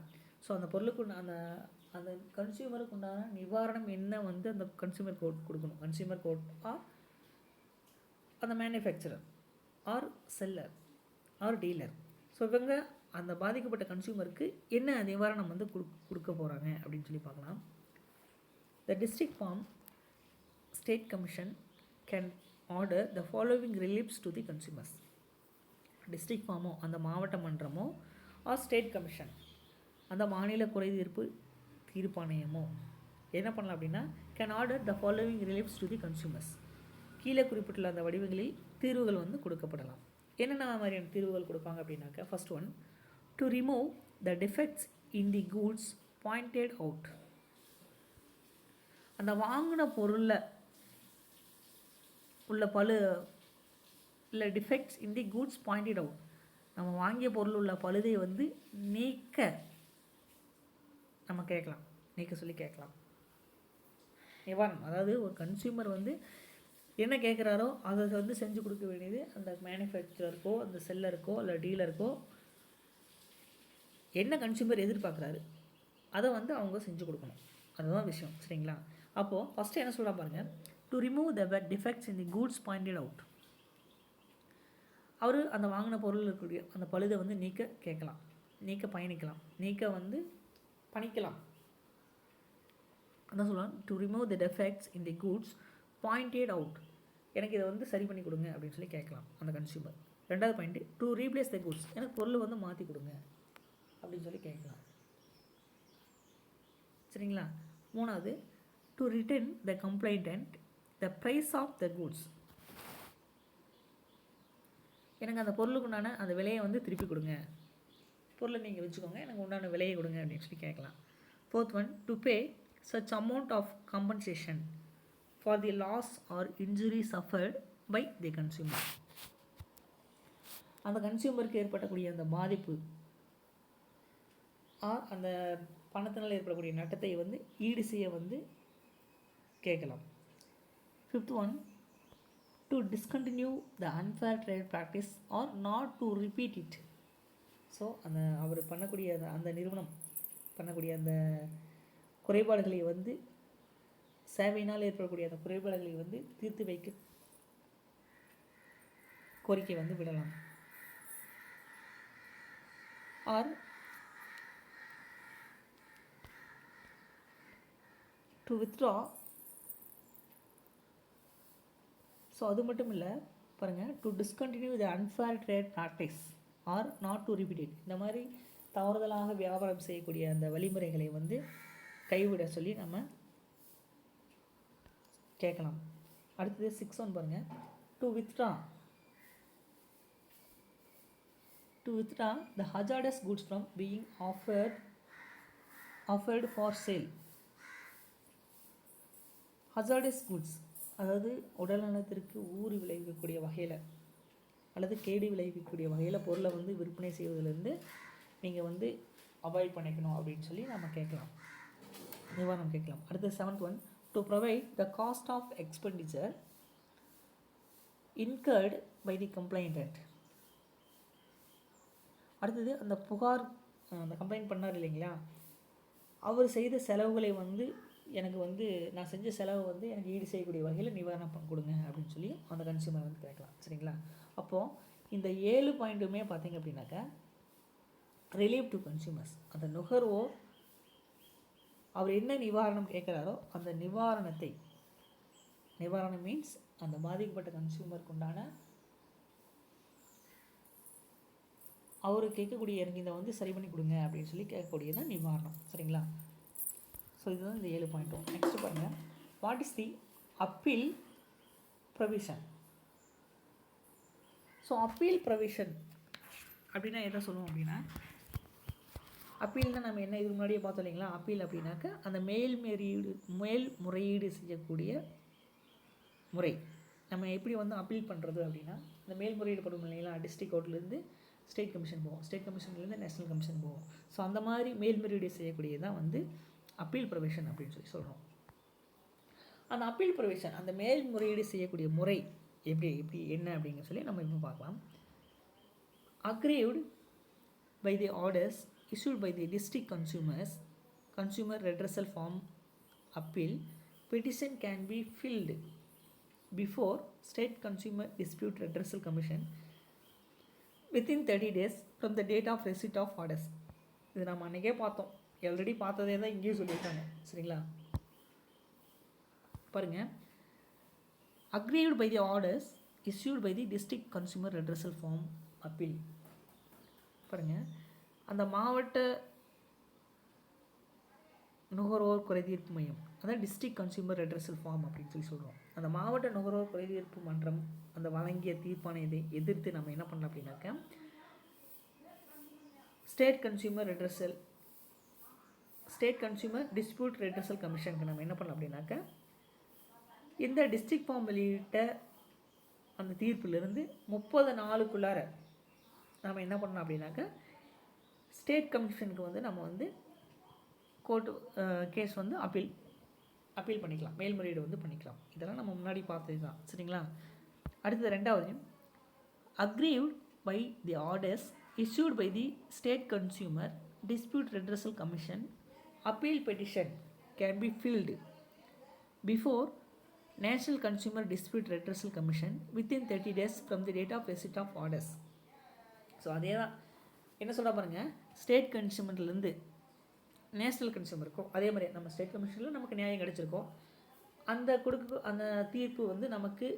ஸோ அந்த பொருளுக்கு அந்த அந்த கன்சியூமருக்கு உண்டான நிவாரணம் என்ன வந்து அந்த கன்சியூமர் கோர்ட் கொடுக்கணும். கன்சியூமர் கோர்ட் ஆர் அந்த manufacturer or seller or dealer. So இவங்க அந்த பாதிக்கப்பட்ட கன்சியூமருக்கு என்ன நிவாரணம் வந்து கொடுக்க போகிறாங்க அப்படின்னு சொல்லி பார்க்கலாம். The district forum State Commission can order the following reliefs to the consumers. District ஃபார்மோ அந்த மாவட்ட மன்றமோ ஆர் ஸ்டேட் கமிஷன் அந்த மாநில குறைதீர்ப்பு தீர்ப்பாணையமோ என்ன பண்ணலாம் அப்படின்னா can order the following reliefs to the consumers. கீழே குறிப்பிட்டுள்ள அந்த வடிவங்களில் தீர்வுகள் வந்து கொடுக்கப்படலாம். என்னென்ன மாதிரியான தீர்வுகள் கொடுப்பாங்க அப்படின்னாக்கா, first one, to remove the defects in the goods pointed out. அந்த வாங்கின பொருளில் உள்ள இல்லை defects in the goods pointed out, நம்ம வாங்கிய பொருள் உள்ள பழுதை வந்து நீக்க நம்ம கேட்கலாம், நீக்க சொல்லி கேட்கலாம். நிவாரணம், அதாவது ஒரு கன்சியூமர் வந்து என்ன கேட்குறாரோ அதை வந்து செஞ்சு கொடுக்க வேண்டியது அந்த மேனுஃபேக்சரருக்கோ அந்த செல்லருக்கோ இல்லை டீலருக்கோ என்ன கன்சியூமர் எதிர்பார்க்குறாரு அதை வந்து அவங்க செஞ்சு கொடுக்கணும். அதுதான் விஷயம், சரிங்களா? அப்போது ஃபஸ்ட்டு என்ன சொல்கிறான் பாருங்கள், to remove the defects in the goods pointed out. அவர் அந்த வாங்கின பொருள் இருக்கக்கூடிய அந்த பழுதை வந்து நீக்க கேட்கலாம், நீக்க பயணிக்கலாம், நீக்க வந்து பணிக்கலாம். அதான் சொல்லலாம், to remove the defects in the goods pointed out. எனக்கு இதை வந்து சரி பண்ணி கொடுங்க அப்படின்னு சொல்லி கேட்கலாம் அந்த கன்சியூமர். ரெண்டாவது point, to replace the goods, எனக்கு பொருள் வந்து மாற்றி கொடுங்க அப்படின்னு சொல்லி கேட்கலாம், சரிங்களா? மூணாவது, to return the complainant the price of the goods. எனக்கு அந்த பொருளுக்கு உண்டான அந்த விலையை வந்து திருப்பி கொடுங்க, பொருளை நீங்கள் வச்சுக்கோங்க, எனக்கு உண்டான விலையை கொடுங்க அப்படின்னு சொல்லி கேட்கலாம். Fourth one, to pay such amount of compensation for the loss or injury suffered by the consumer. அந்த கன்சியூமருக்கு ஏற்படக்கூடிய அந்த பாதிப்பு அந்த பணத்தினால் ஏற்படக்கூடிய நட்டத்தை வந்து ஈடு செய்ய வந்து கேட்கலாம். Fifth one, to discontinue the unfair trade practice or not to repeat it. So அந்த அவர் பண்ணக்கூடிய அந்த நிறுவனம் பண்ணக்கூடிய அந்த குறைபாடுகளை வந்து சேவையினால் ஏற்படக்கூடிய அந்த குறைபாடுகளை வந்து தீர்த்து வைக்க கோரிக்கை வந்து விடலாம். R to withdraw. ஸோ அது மட்டும் இல்லை பாருங்கள், to discontinue the unfair trade practice or not to repeat it. இந்த மாதிரி தவறுதலாக வியாபாரம் செய்யக்கூடிய அந்த வழிமுறைகளை வந்து கைவிட சொல்லி நம்ம கேட்கலாம். அடுத்தது 6 ஒன் பாருங்கள், to withdraw to withdraw the hazardous goods from being offered for sale. Hazardous goods அதாவது உடல்நலத்திற்கு ஊறு விளைவிக்கக்கூடிய வகையில் அல்லது கேடு விளைவிக்கக்கூடிய வகையில் பொருளை வந்து விற்பனை செய்வதிலிருந்து நீங்கள் வந்து அவாய்ட் பண்ணிக்கணும் அப்படின்னு சொல்லி நம்ம கேட்கலாம், நிவாரணம் கேட்கலாம். அடுத்து 7th one, to provide the cost of expenditure incurred by the complainant. அடுத்தது அந்த புகார், அந்த கம்ப்ளைண்ட் பண்ணார் இல்லைங்களா, அவர் செய்த செலவுகளை வந்து எனக்கு வந்து நான் செஞ்ச செலவு வந்து எனக்கு ஈடு செய்யக்கூடிய வகையில் நிவாரணம் கொடுங்க அப்படின்னு சொல்லி அந்த கன்சியூமர் வந்து கேட்கலாம். சரிங்களா? அப்போது இந்த 7 பாயிண்ட்டுமே பார்த்தீங்க அப்படின்னாக்கா ரிலீவ் டு கன்சியூமர்ஸ். அந்த நுகர்வோர் அவர் என்ன நிவாரணம் கேட்குறாரோ அந்த நிவாரணம் மீன்ஸ் அந்த பாதிக்கப்பட்ட கன்சியூமருக்கு உண்டான அவர் கேட்கக்கூடிய எனக்கு இதை வந்து சரி பண்ணி கொடுங்க அப்படின்னு சொல்லி கேட்கக்கூடியதான் நிவாரணம். சரிங்களா? ஸோ இதுதான் இந்த 7 பாயிண்ட்டும். நெக்ஸ்ட் பாருங்கள், what is the appeal provision. So appeal provision அப்படின்னா எதை சொல்லுவோம் அப்படின்னா, அப்பீல்னால் நம்ம என்ன இதுக்கு முன்னாடியே பார்த்தோம் இல்லைங்களா, அப்பீல் அப்படின்னாக்கா அந்த மேல்முறையீடு செய்யக்கூடிய முறை. நம்ம எப்படி வந்து அப்பீல் பண்ணுறது அப்படின்னா, இந்த மேல்முறையீடு பண்ணுவோம் இல்லைங்களா, டிஸ்ட்ரிக்ட் கோர்ட்லேருந்து ஸ்டேட் கமிஷன் போவோம், ஸ்டேட் கமிஷன்லேருந்து நேஷனல் கமிஷன் போவோம். ஸோ அந்த மாதிரி மேல்முறையீடு செய்யக்கூடியதான் வந்து அப்பீல் ப்ரொவிஷன் அப்படின்னு சொல்லி சொல்கிறோம். அந்த அப்பீல் ப்ரொவிஷன், அந்த மேல்முறையீடு செய்யக்கூடிய முறை எப்படி என்ன அப்படிங்கிற சொல்லி நம்ம இப்போ பார்க்கலாம். Aggrieved by the orders issued by the district consumer redressal form appeal petition can be filed before state consumer dispute redressal commission within 30 days from the date of receipt of orders. இது நம்ம அன்றைக்கே பார்த்தோம், already பார்த்ததே தான் இங்கேயும் சொல்லியிருக்காங்க. சரிங்களா? பாருங்கள், aggrieved by the orders issued by the district consumer redressal form appeal. பாருங்கள், அந்த மாவட்ட நுகர்வோர் குறைதீர்ப்பு மையம், அதான் டிஸ்ட்ரிக்ட் கன்சியூமர் ரெட்ரஸல் ஃபார்ம் அப்படின்னு சொல்லி சொல்கிறோம். அந்த மாவட்ட நுகர்வோர் குறைதீர்ப்பு மன்றம் அந்த வழங்கிய தீர்ப்பானதை எதிர்த்து நம்ம என்ன பண்ணலாம் அப்படின்னாக்கா, ஸ்டேட் கன்சியூமர் டிஸ்பியூட் ரெட்ரஸல் கமிஷனுக்கு நம்ம என்ன பண்ணலாம் அப்படின்னாக்கா, இந்த டிஸ்ட்ரிக்ட் ஃபார்ம் வெளியிட்ட அந்த தீர்ப்பிலிருந்து 30 நாளுக்குள்ளார நம்ம என்ன பண்ணலாம் அப்படின்னாக்கா, ஸ்டேட் கமிஷனுக்கு வந்து நம்ம வந்து கோர்ட்டு கேஸ் வந்து அப்பீல் பண்ணிக்கலாம், மேல்முறையீடு வந்து பண்ணிக்கலாம். இதெல்லாம் நம்ம முன்னாடி பார்த்தது தான். சரிங்களா? அடுத்தது 2வது, aggrieved by the orders issued by the state consumer dispute redressal commission appeal petition can be filed before national consumer dispute redressal commission within 30 days from the date of receipt of orders. So அதே தான் என்ன சொல்கிறா பாருங்கள், state கன்சியூமர்லேருந்து national கன்சியூமருக்கும் அதே மாதிரி நம்ம state கமிஷனில் நமக்கு நியாயம் கிடச்சிருக்கோம், அந்த தீர்ப்பு வந்து நமக்கு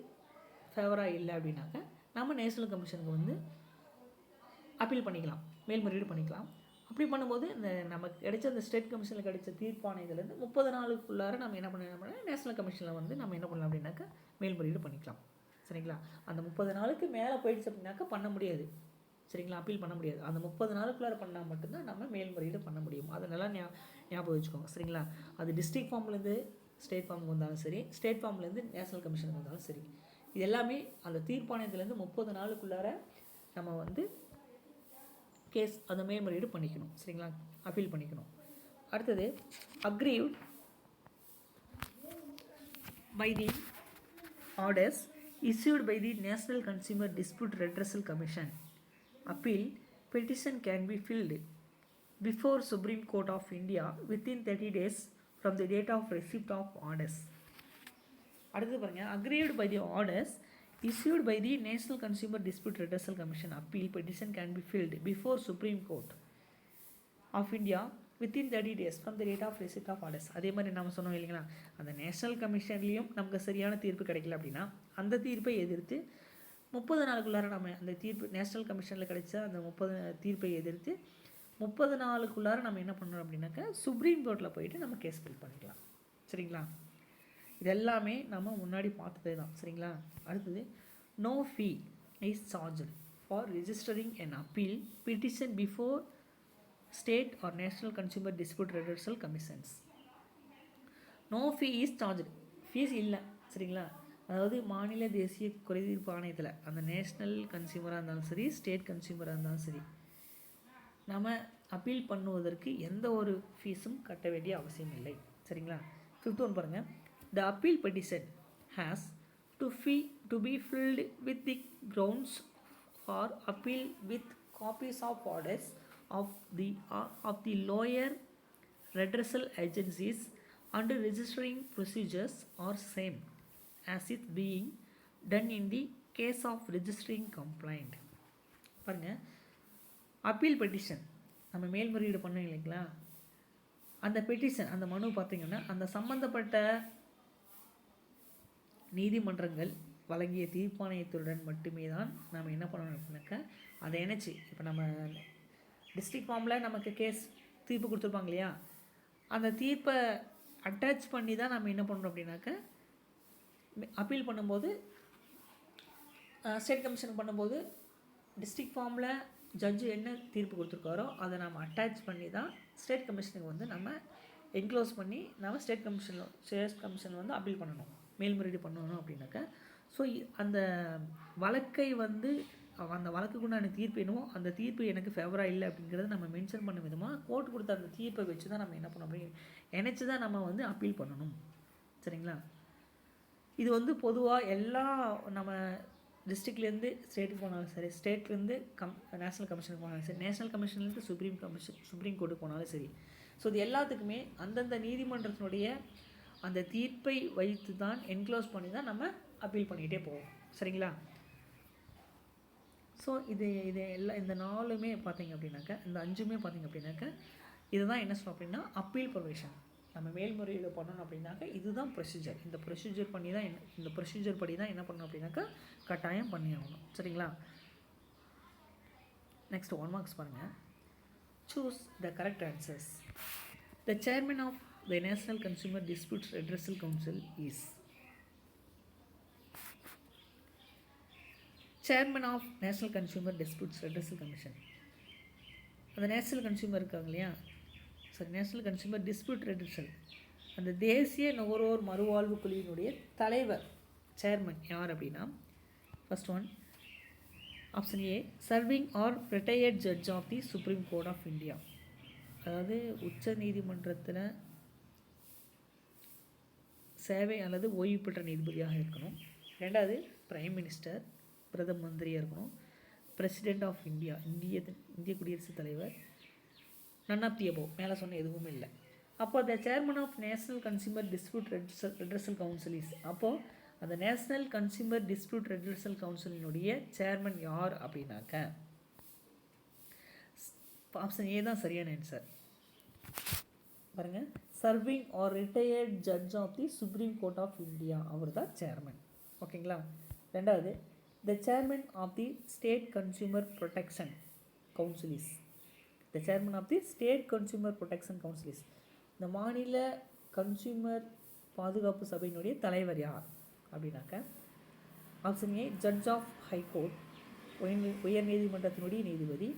ஃபேவராக இல்லை அப்படின்னாக்க நம்ம நேஷ்னல் கமிஷனுக்கு வந்து அப்பீல் பண்ணிக்கலாம், மேல்முறையீடு பண்ணிக்கலாம். அப்படி பண்ணும்போது இந்த நமக்கு கிடைச்ச அந்த ஸ்டேட் கமிஷனில் கிடைச்ச தீர்ப்பானதுலேருந்து 30 நாளுக்குள்ளார நம்ம என்ன பண்ண நேஷ்னல் கமிஷனில் வந்து நம்ம என்ன பண்ணலாம் அப்படின்னாக்கா மேல்முறையீடு பண்ணிக்கலாம். சரிங்களா? அந்த 30 நாளுக்கு மேலே போயிடுச்சு அப்படின்னாக்கா பண்ண முடியாது. சரிங்களா? அப்பீல் பண்ண முடியாது. அந்த 30 நாளுக்குள்ளார பண்ணால் மட்டும்தான் நம்ம மேல்முறையீடு பண்ண முடியும். அதை நல்லா ஞாபகம் வச்சுக்கோங்க. சரிங்களா? அது டிஸ்ட்ரிக்ட் ஃபார்ம்லேருந்து ஸ்டேட் ஃபார்முக்கு வந்தாலும் சரி, ஸ்டேட் ஃபார்ம்லேருந்து நேஷனல் கமிஷனுக்கு வந்தாலும் சரி, இது எல்லாமே அந்த தீர்ப்பானத்துலேருந்து 30 நாளுக்குள்ளார நம்ம வந்து கேஸ் அந்த மேல்முறையீடு பண்ணிக்கணும். சரிங்களா? அப்பீல் பண்ணிக்கணும். அடுத்தது, aggrieved by the orders issued by the National Consumer Dispute Redressal Commission appeal petition can be filed before Supreme Court of India within 30 days from the date of receipt of orders. அடுத்து பாருங்க, aggrieved by the orders issued by the National Consumer Dispute Redressal Commission appeal petition can be filed before Supreme Court of India within 30 days from the date of receipt of orders. அதே மாதிரி நம்ம சொன்னோம் இல்லைங்களா, அந்த national கமிஷன்லேயும் நமக்கு சரியான தீர்ப்பு கிடைக்கல அப்படின்னா அந்த தீர்ப்பை எதிர்த்து 30 நாளுக்குள்ளார நம்ம அந்த தீர்ப்பு நேஷனல் கமிஷனில் கிடைச்ச அந்த 30 தீர்ப்பை எதிர்த்து 30 நாளுக்குள்ளார நம்ம என்ன பண்ணணும் அப்படின்னாக்கா சுப்ரீம் கோர்ட்டில் போயிட்டு நம்ம கேஸ் ஃபில் பண்ணிக்கலாம். சரிங்களா? இதெல்லாமே நம்ம முன்னாடி பார்த்ததே தான். சரிங்களா? அடுத்தது, no fee is charge. for registering an appeal petition before state or national consumer dispute redressal commissions. No fee is charged, fees இல்லை சரிங்களா. அதாவது மாநில தேசிய குறைதீர்ப்பு ஆணையத்தில் அந்த நேஷ்னல் கன்சியூமராக இருந்தாலும் சரி, ஸ்டேட் கன்சியூமராக இருந்தாலும் சரி, நம்ம அப்பீல் பண்ணுவதற்கு எந்த ஒரு ஃபீஸும் கட்ட வேண்டிய அவசியம் இல்லை சரிங்களா. 5th ஒன் பாருங்கள். The appeal petition has to be filed with the grounds for appeal with copies of orders of the lower redressal agencies and registering procedures are same as it being done in the case of registering complaint. பாருங்க, appeal petition நம்ம மேல்முறையீடு பண்ணோம் இல்லைங்களா, அந்த petition அந்த மனு பார்த்திங்கன்னா அந்த சம்பந்தப்பட்ட நீதிமன்றங்கள் வழங்கிய தீர்ப்பாணையத்துடன் மட்டுமே தான் நம்ம என்ன பண்ணணும் அப்படின்னாக்கா அதை இணைச்சி, இப்போ நம்ம டிஸ்ட்ரிக்ட் ஃபார்மில் நமக்கு கேஸ் தீர்ப்பு கொடுத்துருப்பாங்க இல்லையா, அந்த தீர்ப்பை அட்டாச் பண்ணி தான் நம்ம என்ன பண்ணுறோம் அப்படின்னாக்க அப்பீல் பண்ணும்போது ஸ்டேட் கமிஷன் பண்ணும்போது டிஸ்ட்ரிக்ட் ஃபார்மில் ஜட்ஜு என்ன தீர்ப்பு கொடுத்துருக்காரோ அதை நம்ம அட்டாச் பண்ணி தான் ஸ்டேட் கமிஷனுக்கு வந்து நம்ம என்க்ளோஸ் பண்ணி நம்ம ஸ்டேட் கமிஷன் வந்து அப்பீல் பண்ணணும், மேல்முறையீடு பண்ணணும் அப்படின்னாக்க. ஸோ அந்த வழக்கை வந்து அந்த வழக்குக்குண்டான தீர்ப்பு என்னவோ அந்த தீர்ப்பு எனக்கு ஃபேவராக இல்லை அப்படிங்கிறத நம்ம மென்ஷன் பண்ண விதமாக கோர்ட் கொடுத்த அந்த தீர்ப்பை வச்சு தான் நம்ம என்ன பண்ணோம் அப்படின்னு நினச்சி தான் நம்ம வந்து அப்பீல் பண்ணணும் சரிங்களா. இது வந்து பொதுவாக எல்லா நம்ம டிஸ்ட்ரிக்ட்லேருந்து ஸ்டேட்டுக்கு போனாலும் சரி, ஸ்டேட்லேருந்து நேஷ்னல் கமிஷனுக்கு போனாலும் சரி, நேஷ்னல் கமிஷன்லேருந்து சுப்ரீம் கோர்ட்டுக்கு போனாலும் சரி, ஸோ இது எல்லாத்துக்குமே அந்தந்த நீதிமன்றத்தினுடைய அந்த தீர்ப்பை வைத்து தான் என்க்ளோஸ் பண்ணி தான் நம்ம அப்பீல் பண்ணிகிட்டே போவோம் சரிங்களா. ஸோ இது எல்லாம் இந்த 4மே பார்த்திங்க அப்படின்னாக்க, இந்த 5மே பார்த்திங்க அப்படின்னாக்க இதுதான் என்ன சொல்லும் அப்படின்னா அப்பீல் ப்ரொவிஷன். நம்ம மேல்முறையீடு பண்ணணும் அப்படின்னாக்க இதுதான் ப்ரொசீஜர். இந்த ப்ரொசீஜர் படி தான் என்ன பண்ணணும் அப்படின்னாக்கா கட்டாயம் பண்ணி ஆகணும் சரிங்களா. நெக்ஸ்ட் 1 மார்க்ஸ் பாருங்கள். Choose the correct answers. The chairman of the national consumer disputes redressal council is chairman of national consumer disputes redressal commission. அந்த நேஷ்னல் கன்சூமர் இருக்காங்க இல்லையா, சரி, நேஷ்னல் கன்சூமர் டிஸ்பியூட் ரெட்ரஸல் அந்த தேசிய நுகர்வோர் மறுவாழ்வு குழுவினுடைய தலைவர் சேர்மன் யார் அப்படின்னா, first one option A serving or retired judge of the supreme court of India. அதாவது உச்ச நீதிமன்றத்தில் சேவை அல்லது ஓய்வு பெற்ற நீதிபதியாக இருக்கணும். 2வது பிரைம் மினிஸ்டர், பிரதம மந்திரியாக இருக்கணும். பிரசிடெண்ட் ஆஃப் இந்தியா, இந்திய குடியரசுத் தலைவர். நன் ஆஃப் தி அபோவ், மேலே சொன்ன எதுவுமே இல்லை. அப்போ the chairman of national consumer dispute redressal council is, அப்போது அந்த நேஷ்னல் கன்சூமர் டிஸ்பியூட் ரெட்ரஸல் கவுன்சிலினுடைய சேர்மன் யார் அப்படின்னாக்க ஆப்ஷன் ஏ தான் சரியான ஆன்சர். பாருங்கள், serving or retired judge of the supreme court of India, அவர் தான் சேர்மன் ஓகேங்களா. 2வது the chairman of the state consumer protection council is, the chairman of the state consumer protection council is, இந்த மாநில consumer பாதுகாப்பு சபையினுடைய தலைவர் யார் அப்படின்னாக்க option A judge of high court, உயர் நீதிமன்றத்தினுடைய நீதிபதி.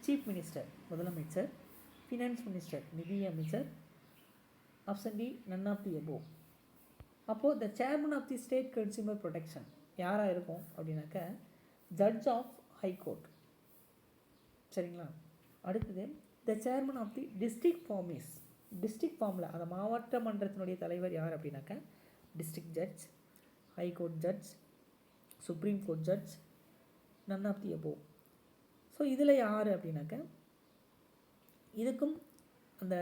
சீஃப் மினிஸ்டர், முதலமைச்சர். ஃபினான்ஸ் மினிஸ்டர், நிதி அமைச்சர். Option D none of the above. அப்போது the chairman of the state consumer protection யாராக இருக்கும் அப்படின்னாக்க ஜட்ஜ் ஆஃப் ஹைகோர்ட் சரிங்களா. அடுத்தது the chairman of the district forum is, district ஃபார்மில் அந்த மாவட்ட மன்றத்தினுடைய தலைவர் யார் அப்படின்னாக்க district judge, high court judge, supreme court judge, none of the above. So இதில் யார் அப்படின்னாக்க இதுக்கும் அந்த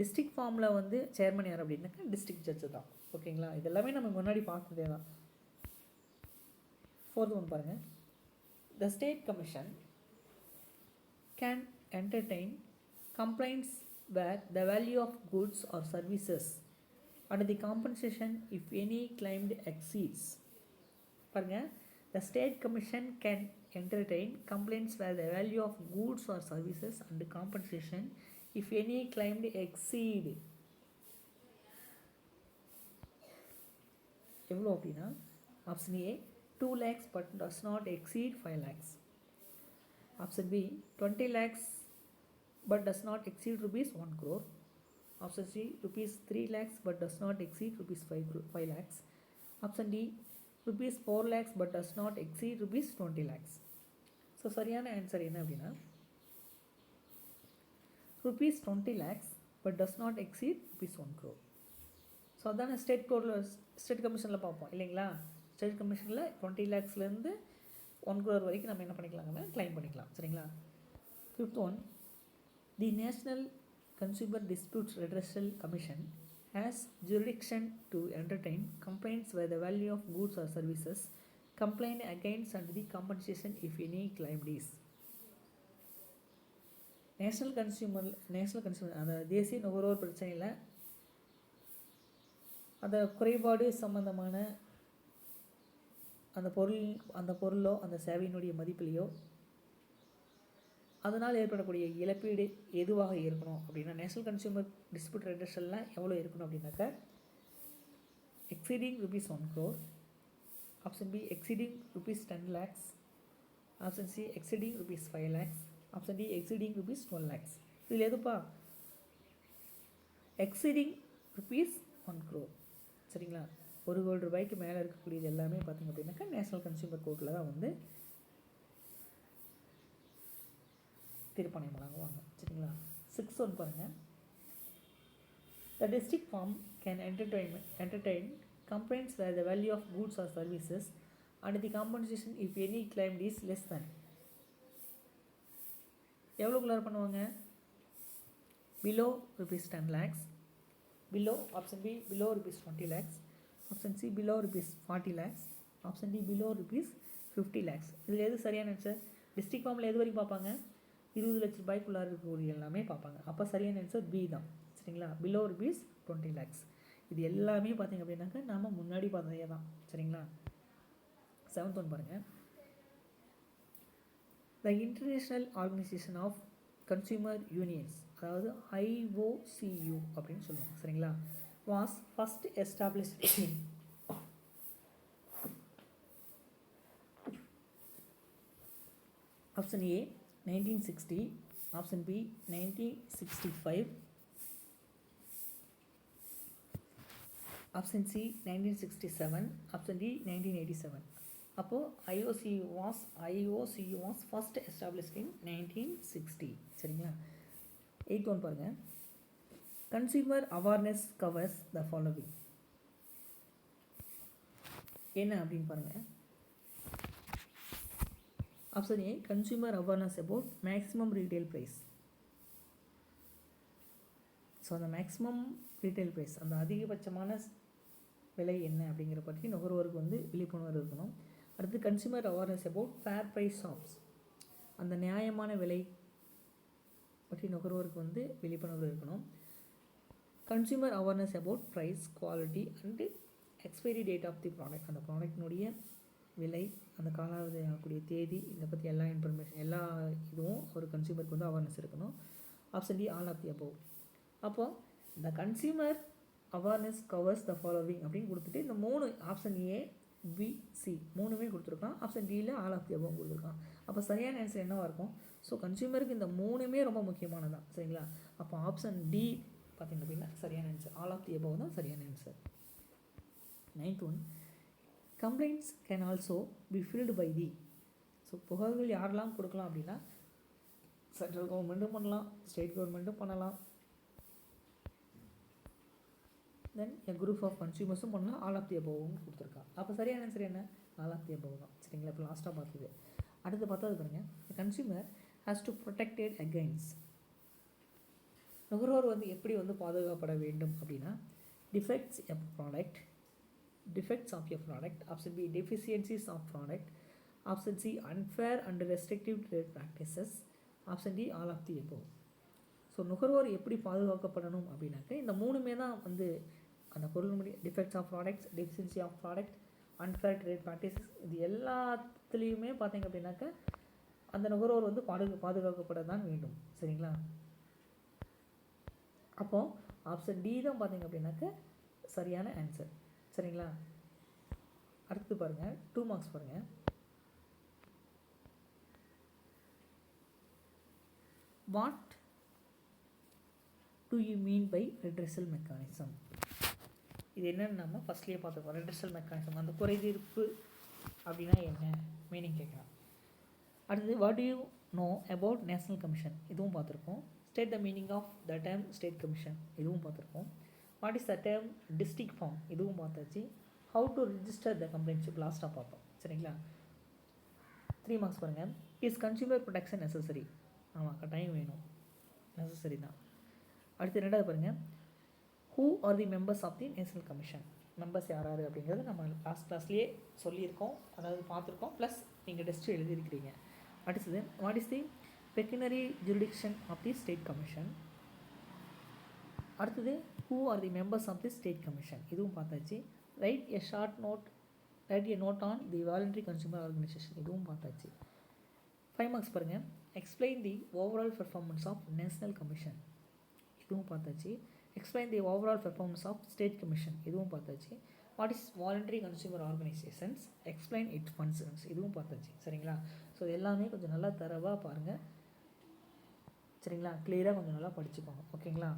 டிஸ்ட்ரிக்ட் ஃபார்மில் வந்து சேர்மன் யார் அப்படின்னாக்க டிஸ்ட்ரிக்ட் ஜட்ஜு தான் ஓகேங்களா. இதெல்லாமே நம்ம முன்னாடி பார்த்ததே தான். 4th ஒன் பாருங்கள். The state commission can entertain complaints where the value of goods or services and the compensation if any claimed exceeds. பாருங்க, the state commission can entertain complaints where the value of goods or services and the compensation if any claimed exceed. எவ்வளோ அப்படின்னா option A 2 lakhs but does not exceed 5 lakhs. Option B 20 lakhs but does not exceed rupees 1 crore. Option C rupees 3 lakhs but does not exceed rupees 5 lakhs. Option D rupees 4 lakhs but does not exceed rupees 20 lakhs. So சரியான answer என்ன அப்படின்னா rupees 20 lakhs but does not exceed rupees 1 crore. So அதான state கமிஷனில் பார்ப்போம் இல்லைங்களா. State கமிஷனில் 20 lakhsலேருந்து 1 crore வரைக்கும் நம்ம என்ன பண்ணிக்கலாங்கன்னா claim பண்ணிக்கலாம். சரிங்களா. 5th one, the National Consumer Disputes Redressal Commission has jurisdiction to entertain complaints where the value of goods or services complained against and the compensation if any claimed is. National consumer அந்த தேசிய நுகர்வோர் பிரச்சனையில் அந்த குறைபாடு சம்பந்தமான அந்த பொருளோ அந்த சேவையினுடைய மதிப்பிலையோ அதனால் ஏற்படக்கூடிய இழப்பீடு எதுவாக இருக்கணும் அப்படின்னா நேஷ்னல் கன்சியூமர் டிஸ்பியூட் ரெட்ரஸல்லாம் எவ்வளோ இருக்கணும் அப்படின்னாக்கா exceeding rupees 1 crore. Option B exceeding rupees 10 lakhs. Option C exceeding rupees 5 lakhs. Option D exceeding rupees 12 lakhs. இதில் எதுப்பா எக்ஸீடிங் rupees 1 crore. சரிங்களா. 1 கோடி ரூபாய்க்கு மேலே இருக்கக்கூடியது எல்லாமே பார்த்திங்க அப்படின்னாக்கா நேஷ்னல் கன்சியூமர் கோர்ட்டில் தான் வந்து தீர்ப்பாணம் வழங்குவாங்க. சரிங்களா. 6th one பாருங்கள். The district firm can entertain complaints where the value of goods or services and the compensation if any claimed is less than. எவ்வளோக்குள்ளார பண்ணுவாங்க? below rupees 10 lakhs. below option B below rupees 20 lakhs. option C below rupees 40 lakhs. option D below rupees 50 lakhs. இதில் எது சரியான answer? District ஃபார்மில் எது வரைக்கும் பார்ப்பாங்க? 20 லட்ச ரூபாய்க்குள்ளார இருக்கக்கூடிய எல்லாமே பார்ப்பாங்க. அப்போ சரியான ஆன்சர் பி தான். சரிங்களா. Below rupees 20 lakhs. இது எல்லாமே பார்த்திங்க அப்படின்னாக்கா நாம் முன்னாடி பார்த்ததே தான். சரிங்களா. 7th one பாருங்கள். The International Organization of Consumer Unions, அதாவது IOCU அப்படின்னு சொல்லுவாங்க. சரிங்களா. was first established in option A 1960, option B 1965, option C 1967, option D 1987. அப்போது IOCU was first established in 1960. சரிங்களா. 8th one பாருங்கள். Consumer awareness covers the following. என்ன அப்படின்னு பாருங்கள். Option A consumer awareness about maximum retail price. So அந்த maximum retail price அந்த அதிகபட்சமான விலை என்ன அப்படிங்கிற பற்றி நுகர்வோருக்கு வந்து விழிப்புணர்வு இருக்கணும். அடுத்து consumer awareness about fair price shops, அந்த நியாயமான விலை பற்றி நுகர்வோருக்கு வந்து விழிப்புணர்வு இருக்கணும். Consumer awareness about price, quality and expiry date of the product, அந்த ப்ராடக்டினுடைய விலை, அந்த காலாவதி ஆகக்கூடிய தேதி, இதை பற்றி எல்லா இன்ஃபர்மேஷன் எல்லா இதுவும் ஒரு கன்சியூமருக்கு வந்து அவேர்னஸ் இருக்கணும். Option D all of the above. அப்போது இந்த consumer awareness covers the following அப்படின்னு கொடுத்துட்டு இந்த 3 ஆப்ஷன் ஏ பி சி 3மே கொடுத்துருக்கான். ஆப்ஷன் டியில் ஆல் ஆஃப் தி அபோவ் கொடுத்துருக்கான். அப்போ சரியான ஆன்சர் என்னவாக இருக்கும்? ஸோ கன்சியூமருக்கு இந்த 3மே ரொம்ப முக்கியமானதான். சரிங்களா. அப்போ ஆப்ஷன் டி பார்த்திங்க அப்படின்னா சரியான answer, all of the above தான் சரியான answer. 9th one, complaints can also be filed by the. So புகார்கள் யாரெல்லாம் கொடுக்கலாம் அப்படின்னா சென்ட்ரல் கவர்மெண்ட்டும் பண்ணலாம், ஸ்டேட் கவர்மெண்ட்டும் பண்ணலாம், தென் எ குரூப் ஆஃப் கன்சியூமர்ஸும் பண்ணலாம், ஆல் ஆஃப் தி அபோவும் கொடுத்துருக்கான். அப்போ சரியான ஆன்சர் என்ன? ஆல் ஆஃப் தி அபோவ் தான். சரிங்களா. இப்போ லாஸ்ட்டாக பார்த்தது. அடுத்து பார்த்தது பாருங்கள். Consumer has to protected against. நுகர்வோர் வந்து எப்படி வந்து பாதுகாக்கப்பட வேண்டும் அப்படின்னா defects of your product, option B deficiencies of product, option C unfair and restrictive trade practices, option D all of the above. So நுகர்வோர் எப்படி பாதுகாக்கப்படணும் அப்படின்னாக்க இந்த 3மே தான் வந்து அந்த பொருளுடைய defects of products, deficiency of product, unfair trade practices, இது எல்லாத்துலேயுமே பார்த்திங்க அப்படின்னாக்க அந்த நுகர்வோர் வந்து பாதுகாக்கப்பட தான் வேண்டும். சரிங்களா. அப்போது ஆப்ஷன் டி தான் பார்த்திங்க அப்படின்னாக்க சரியான ஆன்சர். சரிங்களா. அடுத்து பாருங்கள் 2 மார்க்ஸ் பாருங்கள். What do you mean by redressal mechanism? இது என்னென்னு நம்ம ஃபஸ்ட்லேயே பார்த்துருக்கோம். ரெட்ரெசல் மெக்கானிசம் அந்த குறைதீர்ப்பு அப்படின்னா என்ன மீனிங் கேட்கலாம். அடுத்தது what you know about national commission, இதுவும் பார்த்துருக்கோம். State the meaning of the term state commission, இதுவும் பார்த்துருக்கோம். What is the term district forum, இதுவும் பார்த்தாச்சு. How to register the complaints லாஸ்ட்டாக பார்த்தோம். சரிங்களா? 3 மார்க்ஸ் பாருங்கள். Is consumer protection necessary? ஆமாம், கட்டாயம் வேணும், நெசசரி தான். அடுத்து ரெண்டாவது பாருங்கள், who are the members of the national commission, members யார் யார் அப்படிங்கிறது நம்ம லாஸ்ட் கிளாஸ்லேயே சொல்லியிருக்கோம், அதாவது பார்த்துருக்கோம். ப்ளஸ் நீங்கள் டெஸ்ட்டு எழுதியிருக்கிறீங்க. அடுத்தது what is the pecuniary jurisdiction of the state commission. அடுத்தது who are the members of the state commission, இதுவும் பார்த்தாச்சு. Write a note on the voluntary consumer organisation, இதுவும் பார்த்தாச்சு. 5 மார்க்ஸ் பாருங்கள். Explain the overall performance of national commission, இதுவும் பார்த்தாச்சு. Explain the overall performance of state commission, இதுவும் பார்த்தாச்சு. What is voluntary consumer organisations, explain its functions, இதுவும் பார்த்தாச்சு. சரிங்களா? ஸோ எல்லாமே கொஞ்சம் நல்லா தரவாக பாருங்கள். சரிங்களா? கிளியராக கொஞ்சம் நல்லா படிச்சுக்கோங்க. ஓகேங்களா?